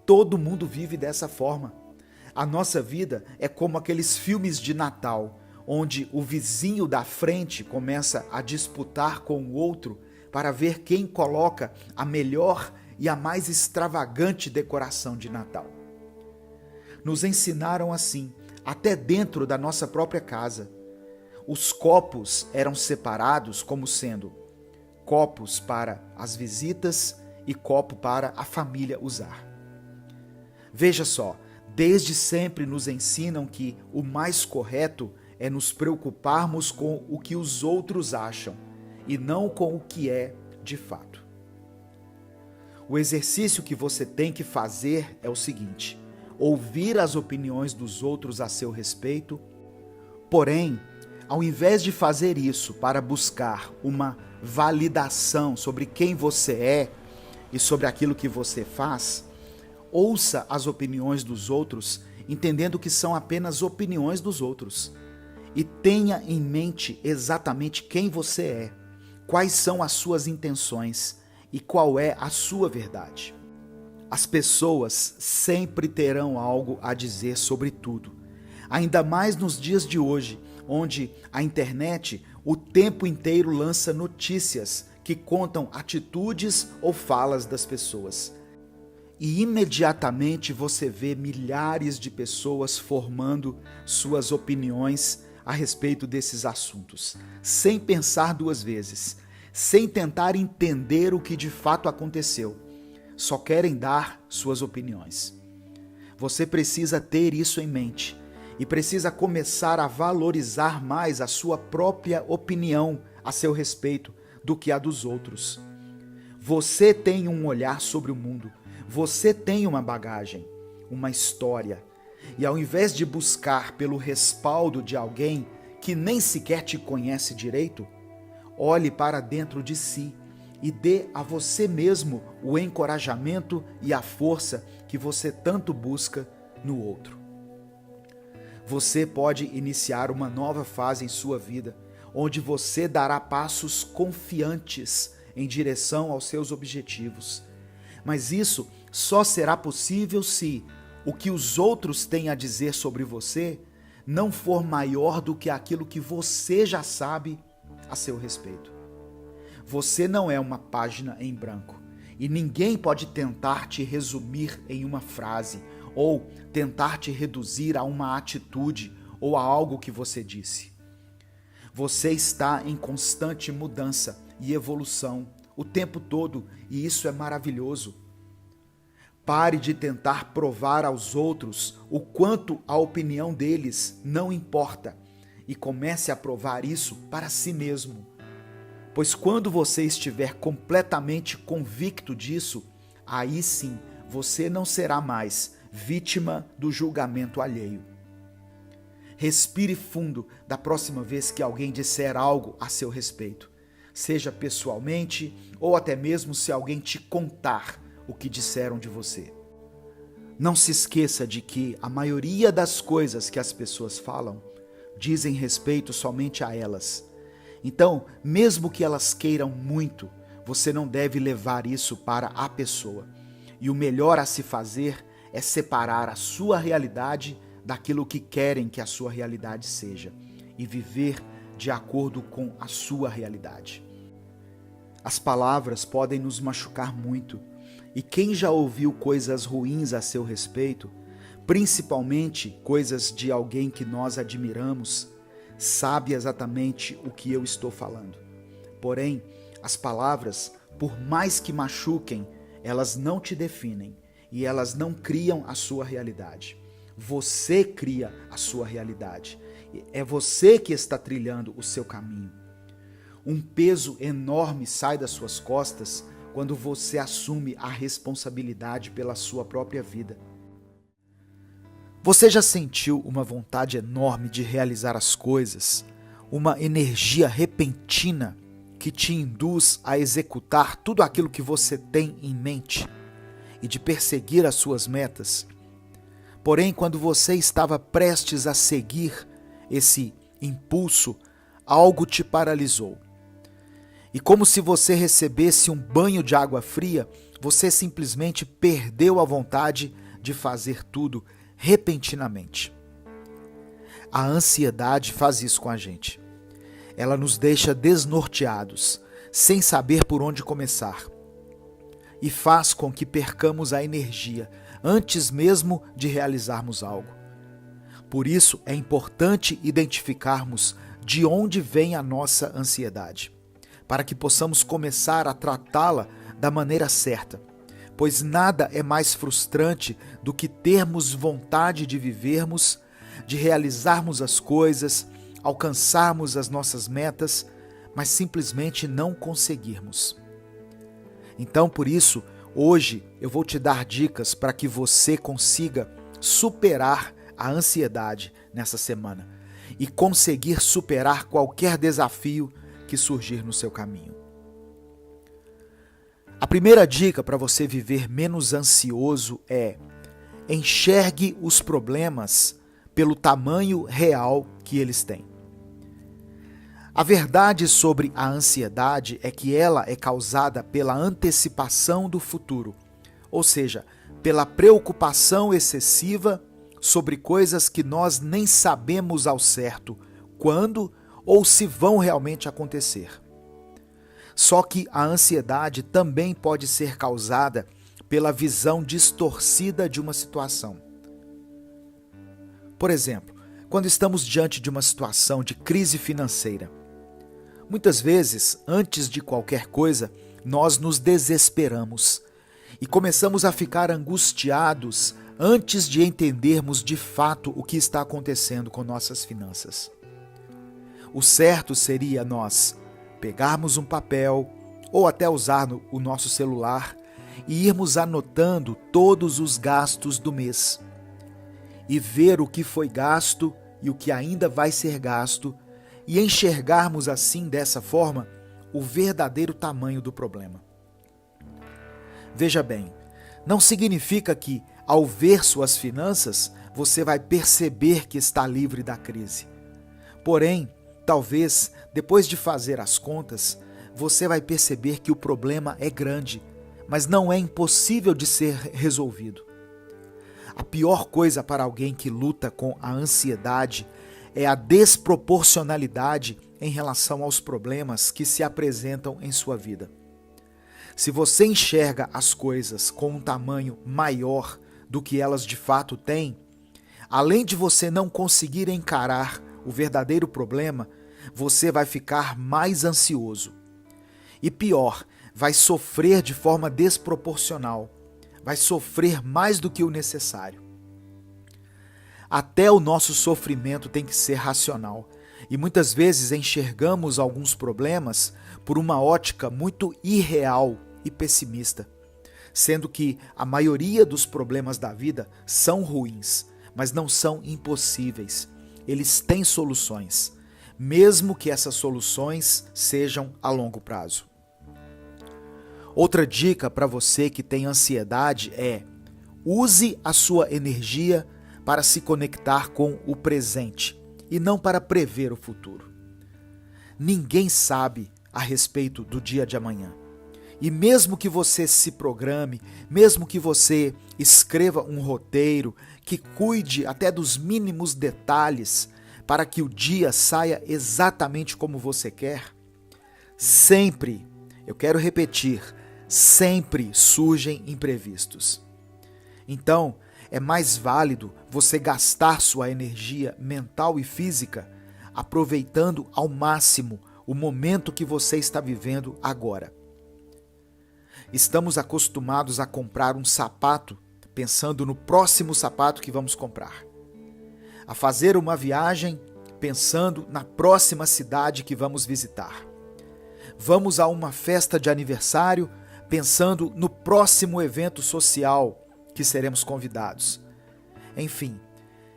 todo mundo vive dessa forma. A nossa vida é como aqueles filmes de Natal, onde o vizinho da frente começa a disputar com o outro para ver quem coloca a melhor e a mais extravagante decoração de Natal. Nos ensinaram assim, até dentro da nossa própria casa. Os copos eram separados como sendo copos para as visitas e copo para a família usar. Veja só, desde sempre nos ensinam que o mais correto é nos preocuparmos com o que os outros acham e não com o que é de fato. O exercício que você tem que fazer é o seguinte: ouvir as opiniões dos outros a seu respeito, porém, ao invés de fazer isso para buscar uma validação sobre quem você é e sobre aquilo que você faz, ouça as opiniões dos outros, entendendo que são apenas opiniões dos outros. E tenha em mente exatamente quem você é, quais são as suas intenções e qual é a sua verdade. As pessoas sempre terão algo a dizer sobre tudo, ainda mais nos dias de hoje, onde a internet o tempo inteiro lança notícias que contam atitudes ou falas das pessoas. E imediatamente você vê milhares de pessoas formando suas opiniões a respeito desses assuntos, sem pensar duas vezes, sem tentar entender o que de fato aconteceu. Só querem dar suas opiniões. Você precisa ter isso em mente e precisa começar a valorizar mais a sua própria opinião a seu respeito do que a dos outros. Você tem um olhar sobre o mundo, você tem uma bagagem, uma história. E ao invés de buscar pelo respaldo de alguém que nem sequer te conhece direito, olhe para dentro de si e dê a você mesmo o encorajamento e a força que você tanto busca no outro. Você pode iniciar uma nova fase em sua vida, onde você dará passos confiantes em direção aos seus objetivos. Mas isso só será possível se o que os outros têm a dizer sobre você não for maior do que aquilo que você já sabe a seu respeito. Você não é uma página em branco e ninguém pode tentar te resumir em uma frase ou tentar te reduzir a uma atitude ou a algo que você disse. Você está em constante mudança e evolução o tempo todo e isso é maravilhoso. Pare de tentar provar aos outros o quanto a opinião deles não importa e comece a provar isso para si mesmo. Pois quando você estiver completamente convicto disso, aí sim você não será mais vítima do julgamento alheio. Respire fundo da próxima vez que alguém disser algo a seu respeito, seja pessoalmente ou até mesmo se alguém te contar o que disseram de você. Não se esqueça de que a maioria das coisas que as pessoas falam dizem respeito somente a elas. Então, mesmo que elas queiram muito, você não deve levar isso para a pessoa. E o melhor a se fazer é separar a sua realidade daquilo que querem que a sua realidade seja e viver de acordo com a sua realidade. As palavras podem nos machucar muito, e quem já ouviu coisas ruins a seu respeito, principalmente coisas de alguém que nós admiramos, sabe exatamente o que eu estou falando. Porém, as palavras, por mais que machuquem, elas não te definem e elas não criam a sua realidade. Você cria a sua realidade. É você que está trilhando o seu caminho. Um peso enorme sai das suas costas quando você assume a responsabilidade pela sua própria vida. Você já sentiu uma vontade enorme de realizar as coisas? Uma energia repentina que te induz a executar tudo aquilo que você tem em mente e de perseguir as suas metas? Porém, quando você estava prestes a seguir esse impulso, algo te paralisou. E como se você recebesse um banho de água fria, você simplesmente perdeu a vontade de fazer tudo repentinamente. A ansiedade faz isso com a gente. Ela nos deixa desnorteados, sem saber por onde começar. E faz com que percamos a energia antes mesmo de realizarmos algo. Por isso é importante identificarmos de onde vem a nossa ansiedade, para que possamos começar a tratá-la da maneira certa. Pois nada é mais frustrante do que termos vontade de vivermos, de realizarmos as coisas, alcançarmos as nossas metas, mas simplesmente não conseguirmos. Então, por isso, hoje eu vou te dar dicas para que você consiga superar a ansiedade nessa semana e conseguir superar qualquer desafio que surgir no seu caminho. A primeira dica para você viver menos ansioso é: enxergue os problemas pelo tamanho real que eles têm. A verdade sobre a ansiedade é que ela é causada pela antecipação do futuro, ou seja, pela preocupação excessiva sobre coisas que nós nem sabemos ao certo quando ou se vão realmente acontecer. Só que a ansiedade também pode ser causada pela visão distorcida de uma situação. Por exemplo, quando estamos diante de uma situação de crise financeira, muitas vezes, antes de qualquer coisa, nós nos desesperamos e começamos a ficar angustiados antes de entendermos de fato o que está acontecendo com nossas finanças. O certo seria nós pegarmos um papel ou até usar o nosso celular e irmos anotando todos os gastos do mês e ver o que foi gasto e o que ainda vai ser gasto e enxergarmos assim, dessa forma, o verdadeiro tamanho do problema. Veja bem, não significa que, ao ver suas finanças, você vai perceber que está livre da crise. Porém, talvez, depois de fazer as contas, você vai perceber que o problema é grande, mas não é impossível de ser resolvido. A pior coisa para alguém que luta com a ansiedade é a desproporcionalidade em relação aos problemas que se apresentam em sua vida. Se você enxerga as coisas com um tamanho maior do que elas de fato têm, além de você não conseguir encarar o verdadeiro problema, você vai ficar mais ansioso. E pior, vai sofrer de forma desproporcional, vai sofrer mais do que o necessário. Até o nosso sofrimento tem que ser racional, e muitas vezes enxergamos alguns problemas por uma ótica muito irreal e pessimista, sendo que a maioria dos problemas da vida são ruins, mas não são impossíveis. Eles têm soluções, mesmo que essas soluções sejam a longo prazo. Outra dica para você que tem ansiedade é: use a sua energia para se conectar com o presente e não para prever o futuro. Ninguém sabe a respeito do dia de amanhã. E mesmo que você se programe, mesmo que você escreva um roteiro que cuide até dos mínimos detalhes para que o dia saia exatamente como você quer, sempre, eu quero repetir, sempre surgem imprevistos. Então, é mais válido você gastar sua energia mental e física aproveitando ao máximo o momento que você está vivendo agora. Estamos acostumados a comprar um sapato pensando no próximo sapato que vamos comprar, a fazer uma viagem pensando na próxima cidade que vamos visitar. Vamos a uma festa de aniversário pensando no próximo evento social que seremos convidados. Enfim,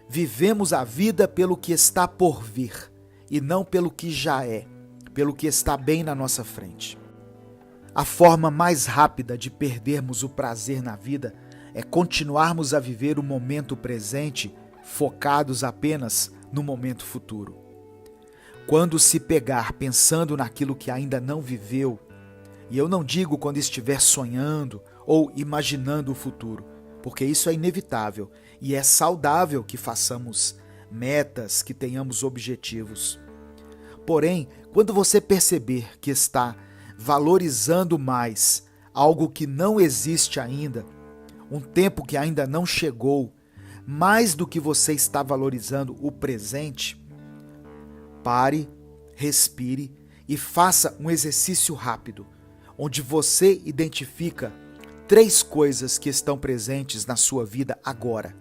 vivemos a vida pelo que está por vir e não pelo que já é, pelo que está bem na nossa frente. A forma mais rápida de perdermos o prazer na vida é continuarmos a viver o momento presente, focados apenas no momento futuro. Quando se pegar pensando naquilo que ainda não viveu, e eu não digo quando estiver sonhando ou imaginando o futuro, porque isso é inevitável e é saudável que façamos metas, que tenhamos objetivos. Porém, quando você perceber que está valorizando mais algo que não existe ainda, um tempo que ainda não chegou, mais do que você está valorizando o presente, pare, respire e faça um exercício rápido, onde você identifica 3 coisas que estão presentes na sua vida agora,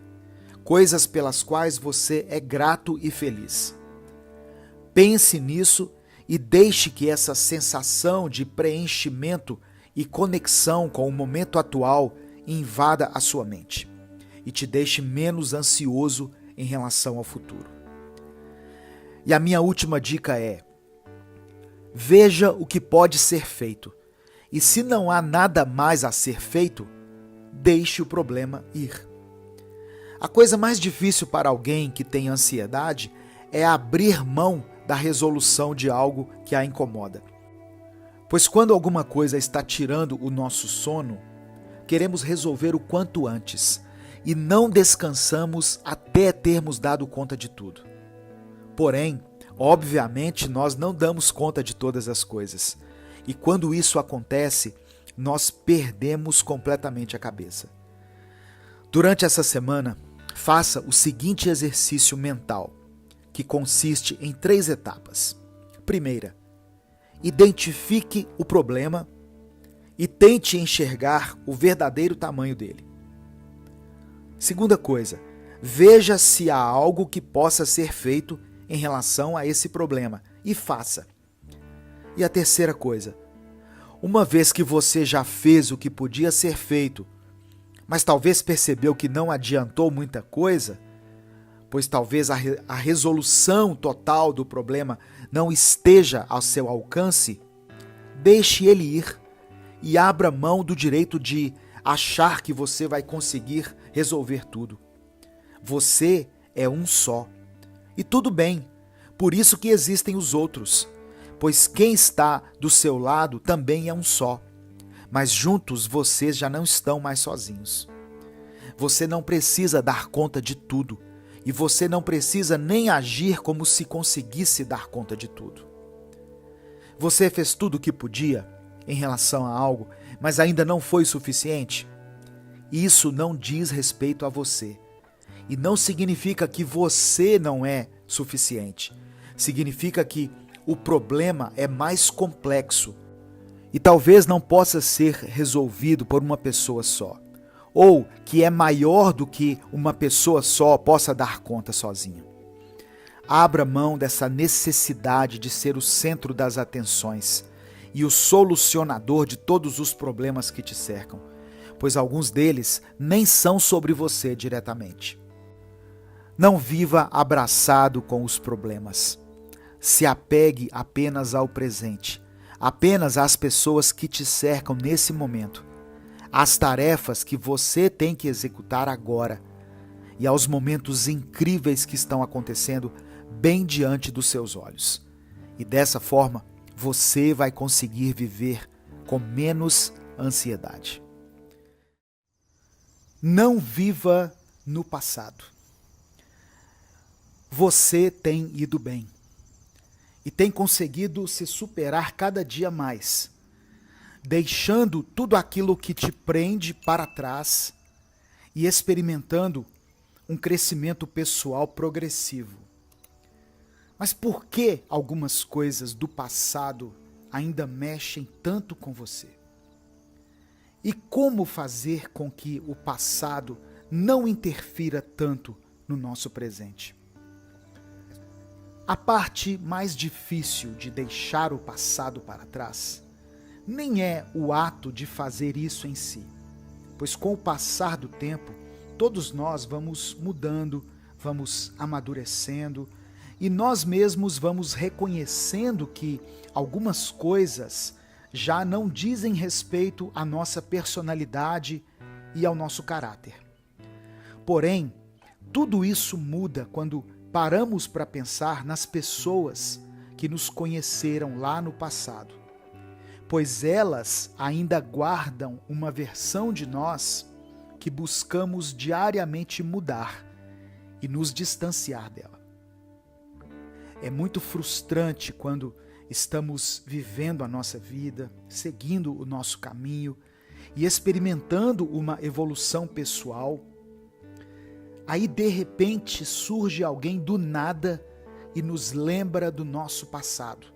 coisas pelas quais você é grato e feliz. Pense nisso e deixe que essa sensação de preenchimento e conexão com o momento atual invada a sua mente e te deixe menos ansioso em relação ao futuro. E a minha última dica é: veja o que pode ser feito. E se não há nada mais a ser feito, deixe o problema ir. A coisa mais difícil para alguém que tem ansiedade é abrir mão da resolução de algo que a incomoda. Pois quando alguma coisa está tirando o nosso sono, queremos resolver o quanto antes e não descansamos até termos dado conta de tudo. Porém, obviamente, nós não damos conta de todas as coisas. E quando isso acontece, nós perdemos completamente a cabeça. Durante essa semana, faça o seguinte exercício mental, que consiste em 3 etapas. Primeira, identifique o problema e tente enxergar o verdadeiro tamanho dele. Segunda coisa, veja se há algo que possa ser feito em relação a esse problema e faça. E a terceira coisa, uma vez que você já fez o que podia ser feito, mas talvez percebeu que não adiantou muita coisa, pois talvez a resolução total do problema não esteja ao seu alcance, deixe ele ir e abra mão do direito de achar que você vai conseguir resolver tudo. Você é um só. E tudo bem, por isso que existem os outros, pois quem está do seu lado também é um só. Mas juntos vocês já não estão mais sozinhos. Você não precisa dar conta de tudo, e você não precisa nem agir como se conseguisse dar conta de tudo. Você fez tudo o que podia em relação a algo, mas ainda não foi suficiente? Isso não diz respeito a você. E não significa que você não é suficiente. Significa que o problema é mais complexo e talvez não possa ser resolvido por uma pessoa só. Ou que é maior do que uma pessoa só possa dar conta sozinha. Abra mão dessa necessidade de ser o centro das atenções e o solucionador de todos os problemas que te cercam, pois alguns deles nem são sobre você diretamente. Não viva abraçado com os problemas. Se apegue apenas ao presente, apenas às pessoas que te cercam nesse momento, às tarefas que você tem que executar agora e aos momentos incríveis que estão acontecendo bem diante dos seus olhos. E dessa forma, você vai conseguir viver com menos ansiedade. Não viva no passado. Você tem ido bem e tem conseguido se superar cada dia mais, deixando tudo aquilo que te prende para trás e experimentando um crescimento pessoal progressivo. Mas por que algumas coisas do passado ainda mexem tanto com você? E como fazer com que o passado não interfira tanto no nosso presente? A parte mais difícil de deixar o passado para trás nem é o ato de fazer isso em si, pois com o passar do tempo, todos nós vamos mudando, vamos amadurecendo e nós mesmos vamos reconhecendo que algumas coisas já não dizem respeito à nossa personalidade e ao nosso caráter. Porém, tudo isso muda quando paramos para pensar nas pessoas que nos conheceram lá no passado, pois elas ainda guardam uma versão de nós que buscamos diariamente mudar e nos distanciar dela. É muito frustrante quando estamos vivendo a nossa vida, seguindo o nosso caminho e experimentando uma evolução pessoal. Aí, de repente, surge alguém do nada e nos lembra do nosso passado,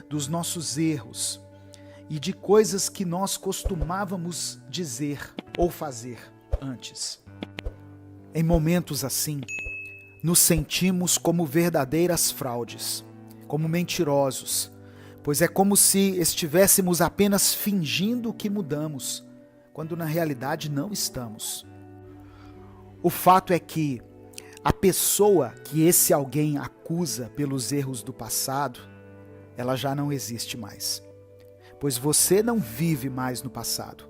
dos nossos erros e de coisas que nós costumávamos dizer ou fazer antes. Em momentos assim, nos sentimos como verdadeiras fraudes, como mentirosos, pois é como se estivéssemos apenas fingindo que mudamos, quando na realidade não estamos. O fato é que a pessoa que esse alguém acusa pelos erros do passado, ela já não existe mais. Pois você não vive mais no passado.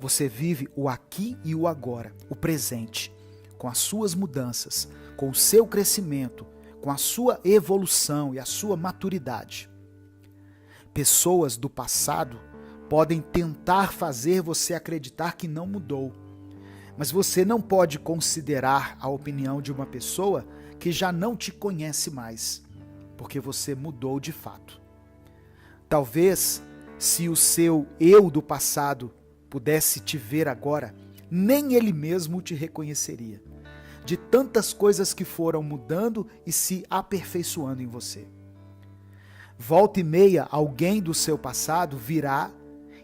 Você vive o aqui e o agora, o presente, com as suas mudanças, com o seu crescimento, com a sua evolução e a sua maturidade. Pessoas do passado podem tentar fazer você acreditar que não mudou, mas você não pode considerar a opinião de uma pessoa que já não te conhece mais, porque você mudou de fato. Talvez, se o seu eu do passado pudesse te ver agora, nem ele mesmo te reconheceria, de tantas coisas que foram mudando e se aperfeiçoando em você. Volta e meia, alguém do seu passado virá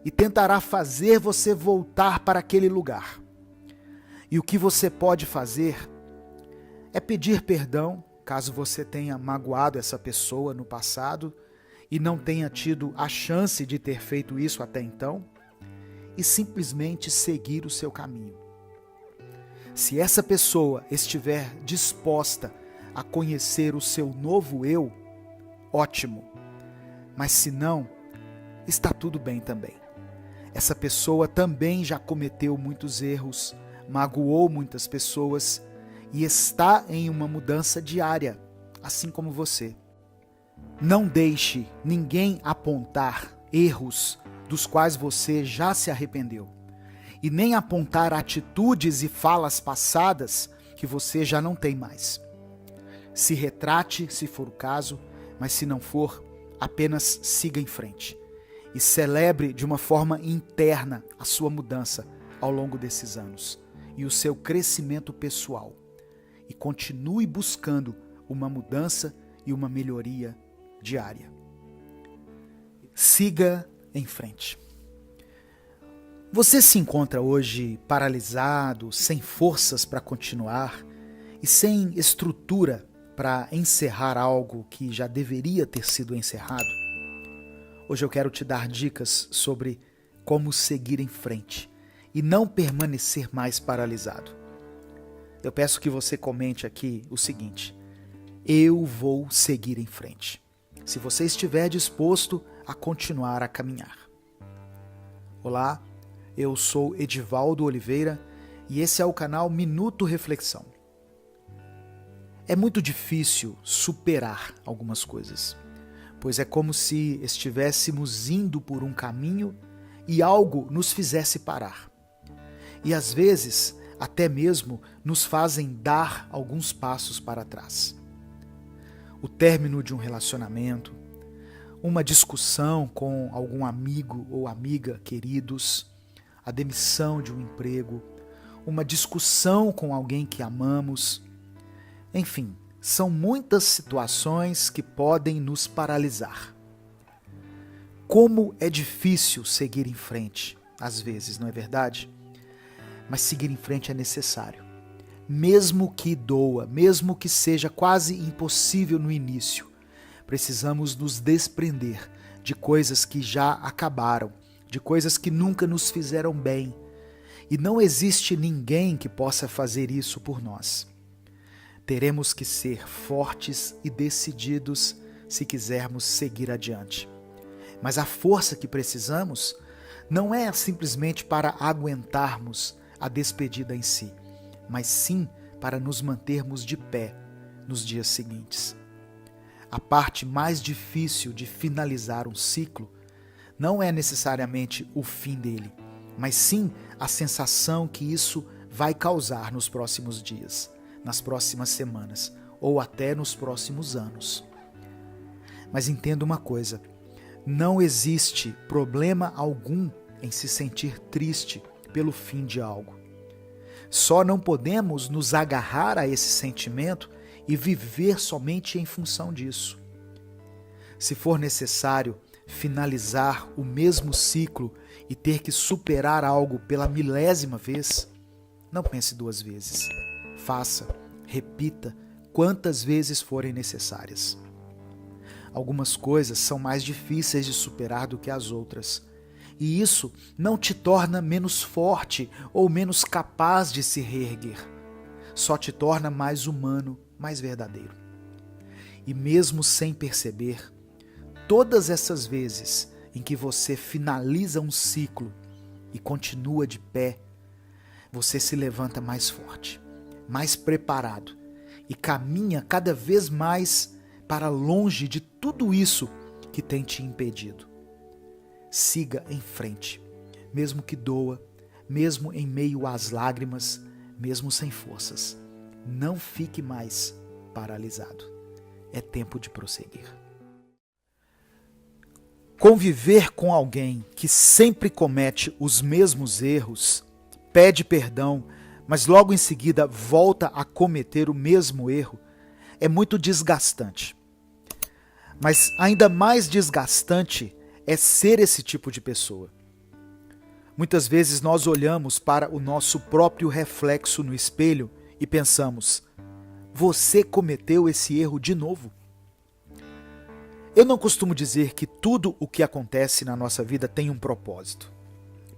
e tentará fazer você voltar para aquele lugar. E o que você pode fazer é pedir perdão, caso você tenha magoado essa pessoa no passado, e não tenha tido a chance de ter feito isso até então, e simplesmente seguir o seu caminho. Se essa pessoa estiver disposta a conhecer o seu novo eu, ótimo. Mas se não, está tudo bem também. Essa pessoa também já cometeu muitos erros, magoou muitas pessoas e está em uma mudança diária, assim como você. Não deixe ninguém apontar erros dos quais você já se arrependeu, e nem apontar atitudes e falas passadas que você já não tem mais. Se retrate, se for o caso, mas se não for, apenas siga em frente e celebre de uma forma interna a sua mudança ao longo desses anos e o seu crescimento pessoal. E continue buscando uma mudança e uma melhoria diária. Siga em frente. Você se encontra hoje paralisado, sem forças para continuar e sem estrutura para encerrar algo que já deveria ter sido encerrado? Hoje eu quero te dar dicas sobre como seguir em frente e não permanecer mais paralisado. Eu peço que você comente aqui o seguinte: eu vou seguir em frente. Se você estiver disposto a continuar a caminhar. Olá, eu sou Edivaldo Oliveira e esse é o canal Minuto Reflexão. É muito difícil superar algumas coisas, pois é como se estivéssemos indo por um caminho e algo nos fizesse parar. E às vezes, até mesmo, nos fazem dar alguns passos para trás. O término de um relacionamento, uma discussão com algum amigo ou amiga queridos, a demissão de um emprego, uma discussão com alguém que amamos. Enfim, são muitas situações que podem nos paralisar. Como é difícil seguir em frente, às vezes, não é verdade? Mas seguir em frente é necessário. Mesmo que doa, mesmo que seja quase impossível no início, precisamos nos desprender de coisas que já acabaram, de coisas que nunca nos fizeram bem. E não existe ninguém que possa fazer isso por nós. Teremos que ser fortes e decididos se quisermos seguir adiante. Mas a força que precisamos não é simplesmente para aguentarmos a despedida em si, mas sim para nos mantermos de pé nos dias seguintes. A parte mais difícil de finalizar um ciclo não é necessariamente o fim dele, mas sim a sensação que isso vai causar nos próximos dias, nas próximas semanas ou até nos próximos anos. Mas entenda uma coisa, não existe problema algum em se sentir triste pelo fim de algo. Só não podemos nos agarrar a esse sentimento e viver somente em função disso. Se for necessário finalizar o mesmo ciclo e ter que superar algo pela milésima vez, não pense duas vezes. Faça, repita quantas vezes forem necessárias. Algumas coisas são mais difíceis de superar do que as outras. E isso não te torna menos forte ou menos capaz de se reerguer. Só te torna mais humano, mais verdadeiro. E mesmo sem perceber, todas essas vezes em que você finaliza um ciclo e continua de pé, você se levanta mais forte, mais preparado e caminha cada vez mais para longe de tudo isso que tem te impedido. Siga em frente, mesmo que doa, mesmo em meio às lágrimas, mesmo sem forças. Não fique mais paralisado. É tempo de prosseguir. Conviver com alguém que sempre comete os mesmos erros, pede perdão, mas logo em seguida volta a cometer o mesmo erro, é muito desgastante. Mas ainda mais desgastante é ser esse tipo de pessoa. Muitas vezes nós olhamos para o nosso próprio reflexo no espelho e pensamos: você cometeu esse erro de novo? Eu não costumo dizer que tudo o que acontece na nossa vida tem um propósito,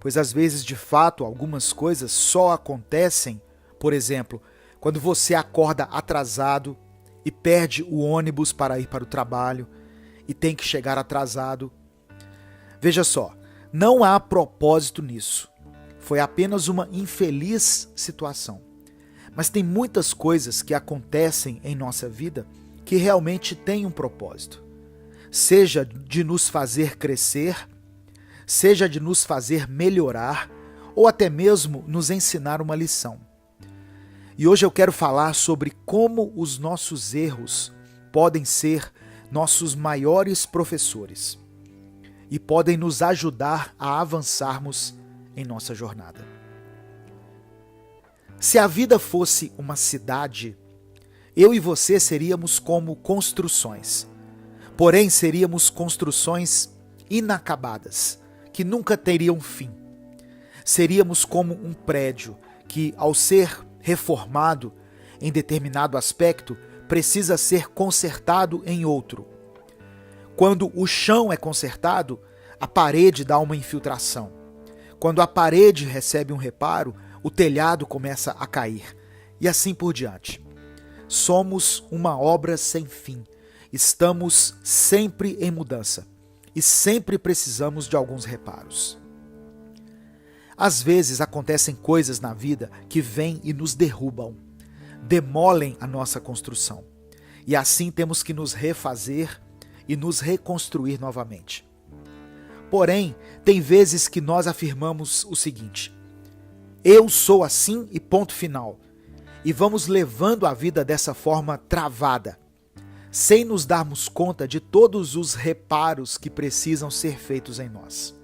pois às vezes, de fato, algumas coisas só acontecem, por exemplo, quando você acorda atrasado e perde o ônibus para ir para o trabalho e tem que chegar atrasado. Veja só, não há propósito nisso. Foi apenas uma infeliz situação. Mas tem muitas coisas que acontecem em nossa vida que realmente têm um propósito. Seja de nos fazer crescer, seja de nos fazer melhorar, ou até mesmo nos ensinar uma lição. E hoje eu quero falar sobre como os nossos erros podem ser nossos maiores professores e podem nos ajudar a avançarmos em nossa jornada. Se a vida fosse uma cidade, eu e você seríamos como construções. Porém, seríamos construções inacabadas, que nunca teriam fim. Seríamos como um prédio que, ao ser reformado em determinado aspecto, precisa ser consertado em outro. Quando o chão é consertado, a parede dá uma infiltração. Quando a parede recebe um reparo, o telhado começa a cair. E assim por diante. Somos uma obra sem fim. Estamos sempre em mudança. E sempre precisamos de alguns reparos. Às vezes acontecem coisas na vida que vêm e nos derrubam, demolem a nossa construção. E assim temos que nos refazer e nos reconstruir novamente. Porém, tem vezes que nós afirmamos o seguinte: eu sou assim e ponto final. E vamos levando a vida dessa forma travada, sem nos darmos conta de todos os reparos que precisam ser feitos em nós.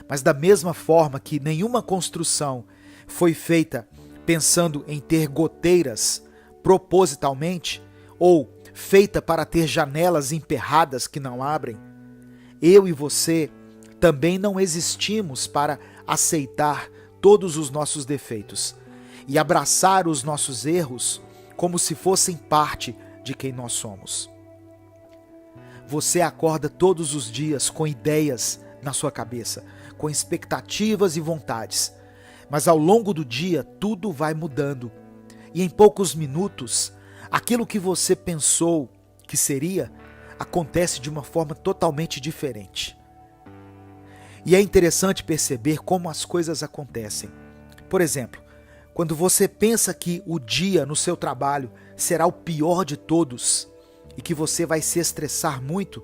Mas da mesma forma que nenhuma construção foi feita pensando em ter goteiras propositalmente ou feita para ter janelas emperradas que não abrem, eu e você também não existimos para aceitar todos os nossos defeitos e abraçar os nossos erros como se fossem parte de quem nós somos. Você acorda todos os dias com ideias na sua cabeça, com expectativas e vontades, mas ao longo do dia tudo vai mudando e em poucos minutos aquilo que você pensou que seria acontece de uma forma totalmente diferente. E é interessante perceber como as coisas acontecem. Por exemplo, quando você pensa que o dia no seu trabalho será o pior de todos e que você vai se estressar muito,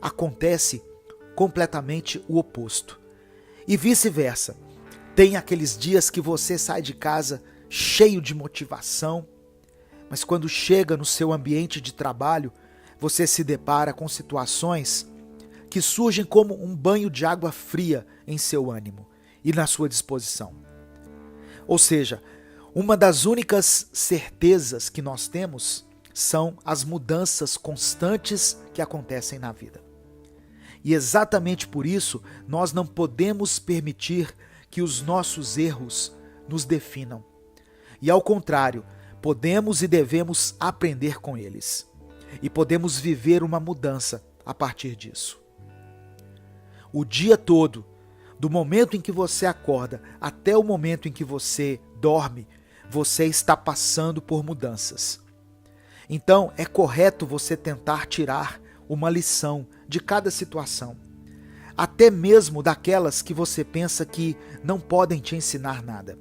acontece completamente o oposto. E vice-versa. Tem aqueles dias que você sai de casa cheio de motivação, mas quando chega no seu ambiente de trabalho, você se depara com situações que surgem como um banho de água fria em seu ânimo e na sua disposição. Ou seja, uma das únicas certezas que nós temos são as mudanças constantes que acontecem na vida. E exatamente por isso, nós não podemos permitir que os nossos erros nos definam. E ao contrário, podemos e devemos aprender com eles. E podemos viver uma mudança a partir disso. O dia todo, do momento em que você acorda até o momento em que você dorme, você está passando por mudanças. Então, é correto você tentar tirar uma lição de cada situação, até mesmo daquelas que você pensa que não podem te ensinar nada.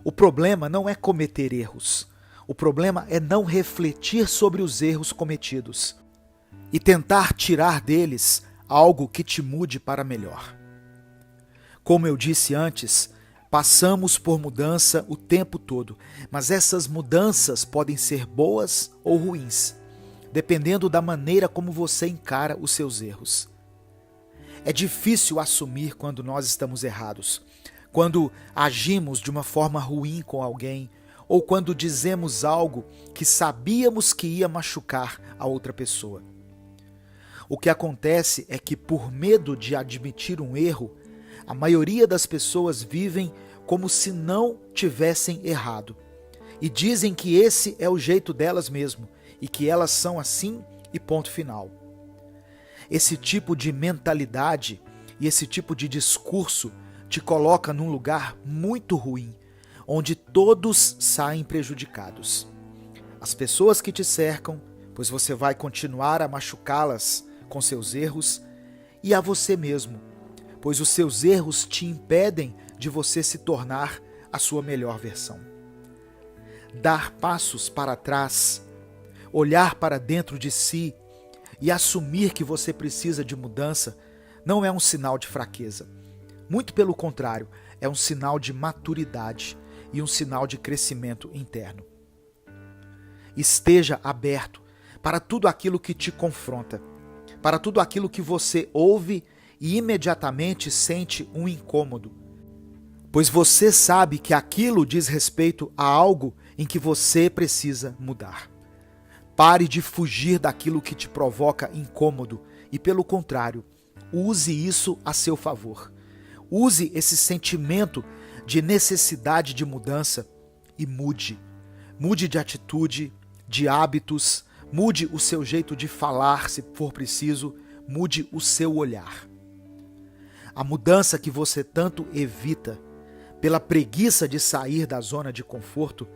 O problema não é cometer erros, o problema é não refletir sobre os erros cometidos e tentar tirar deles algo que te mude para melhor. Como eu disse antes, passamos por mudança o tempo todo, mas essas mudanças podem ser boas ou ruins, dependendo da maneira como você encara os seus erros. É difícil assumir quando nós estamos errados, quando agimos de uma forma ruim com alguém, ou quando dizemos algo que sabíamos que ia machucar a outra pessoa. O que acontece é que, por medo de admitir um erro, a maioria das pessoas vivem como se não tivessem errado e dizem que esse é o jeito delas mesmo e que elas são assim e ponto final. Esse tipo de mentalidade e esse tipo de discurso te coloca num lugar muito ruim, onde todos saem prejudicados. As pessoas que te cercam, pois você vai continuar a machucá-las com seus erros, e a você mesmo, pois os seus erros te impedem de você se tornar a sua melhor versão. Dar passos para trás, olhar para dentro de si e assumir que você precisa de mudança não é um sinal de fraqueza. Muito pelo contrário, é um sinal de maturidade e um sinal de crescimento interno. Esteja aberto para tudo aquilo que te confronta, para tudo aquilo que você ouve e imediatamente sente um incômodo, pois você sabe que aquilo diz respeito a algo em que você precisa mudar. Pare de fugir daquilo que te provoca incômodo e, pelo contrário, use isso a seu favor. Use esse sentimento de necessidade de mudança e mude. Mude de atitude, de hábitos, mude o seu jeito de falar, se for preciso, mude o seu olhar. A mudança que você tanto evita, pela preguiça de sair da zona de conforto,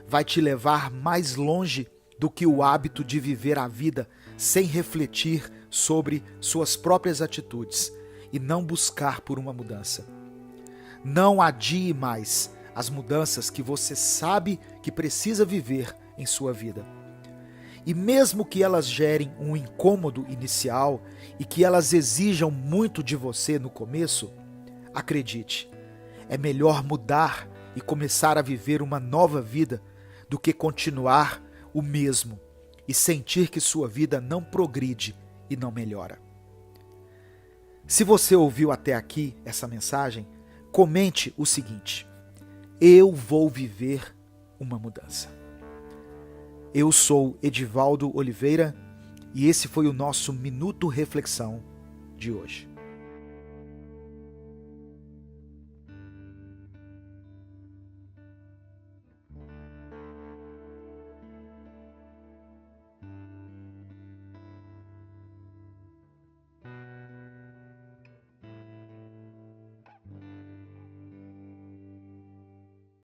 vai te levar mais longe do que o hábito de viver a vida sem refletir sobre suas próprias atitudes e não buscar por uma mudança. Não adie mais as mudanças que você sabe que precisa viver em sua vida. E mesmo que elas gerem um incômodo inicial e que elas exijam muito de você no começo, acredite, é melhor mudar e começar a viver uma nova vida do que continuar o mesmo e sentir que sua vida não progride e não melhora. Se você ouviu até aqui essa mensagem, comente o seguinte: eu vou viver uma mudança. Eu sou Edivaldo Oliveira e esse foi o nosso Minuto Reflexão de hoje.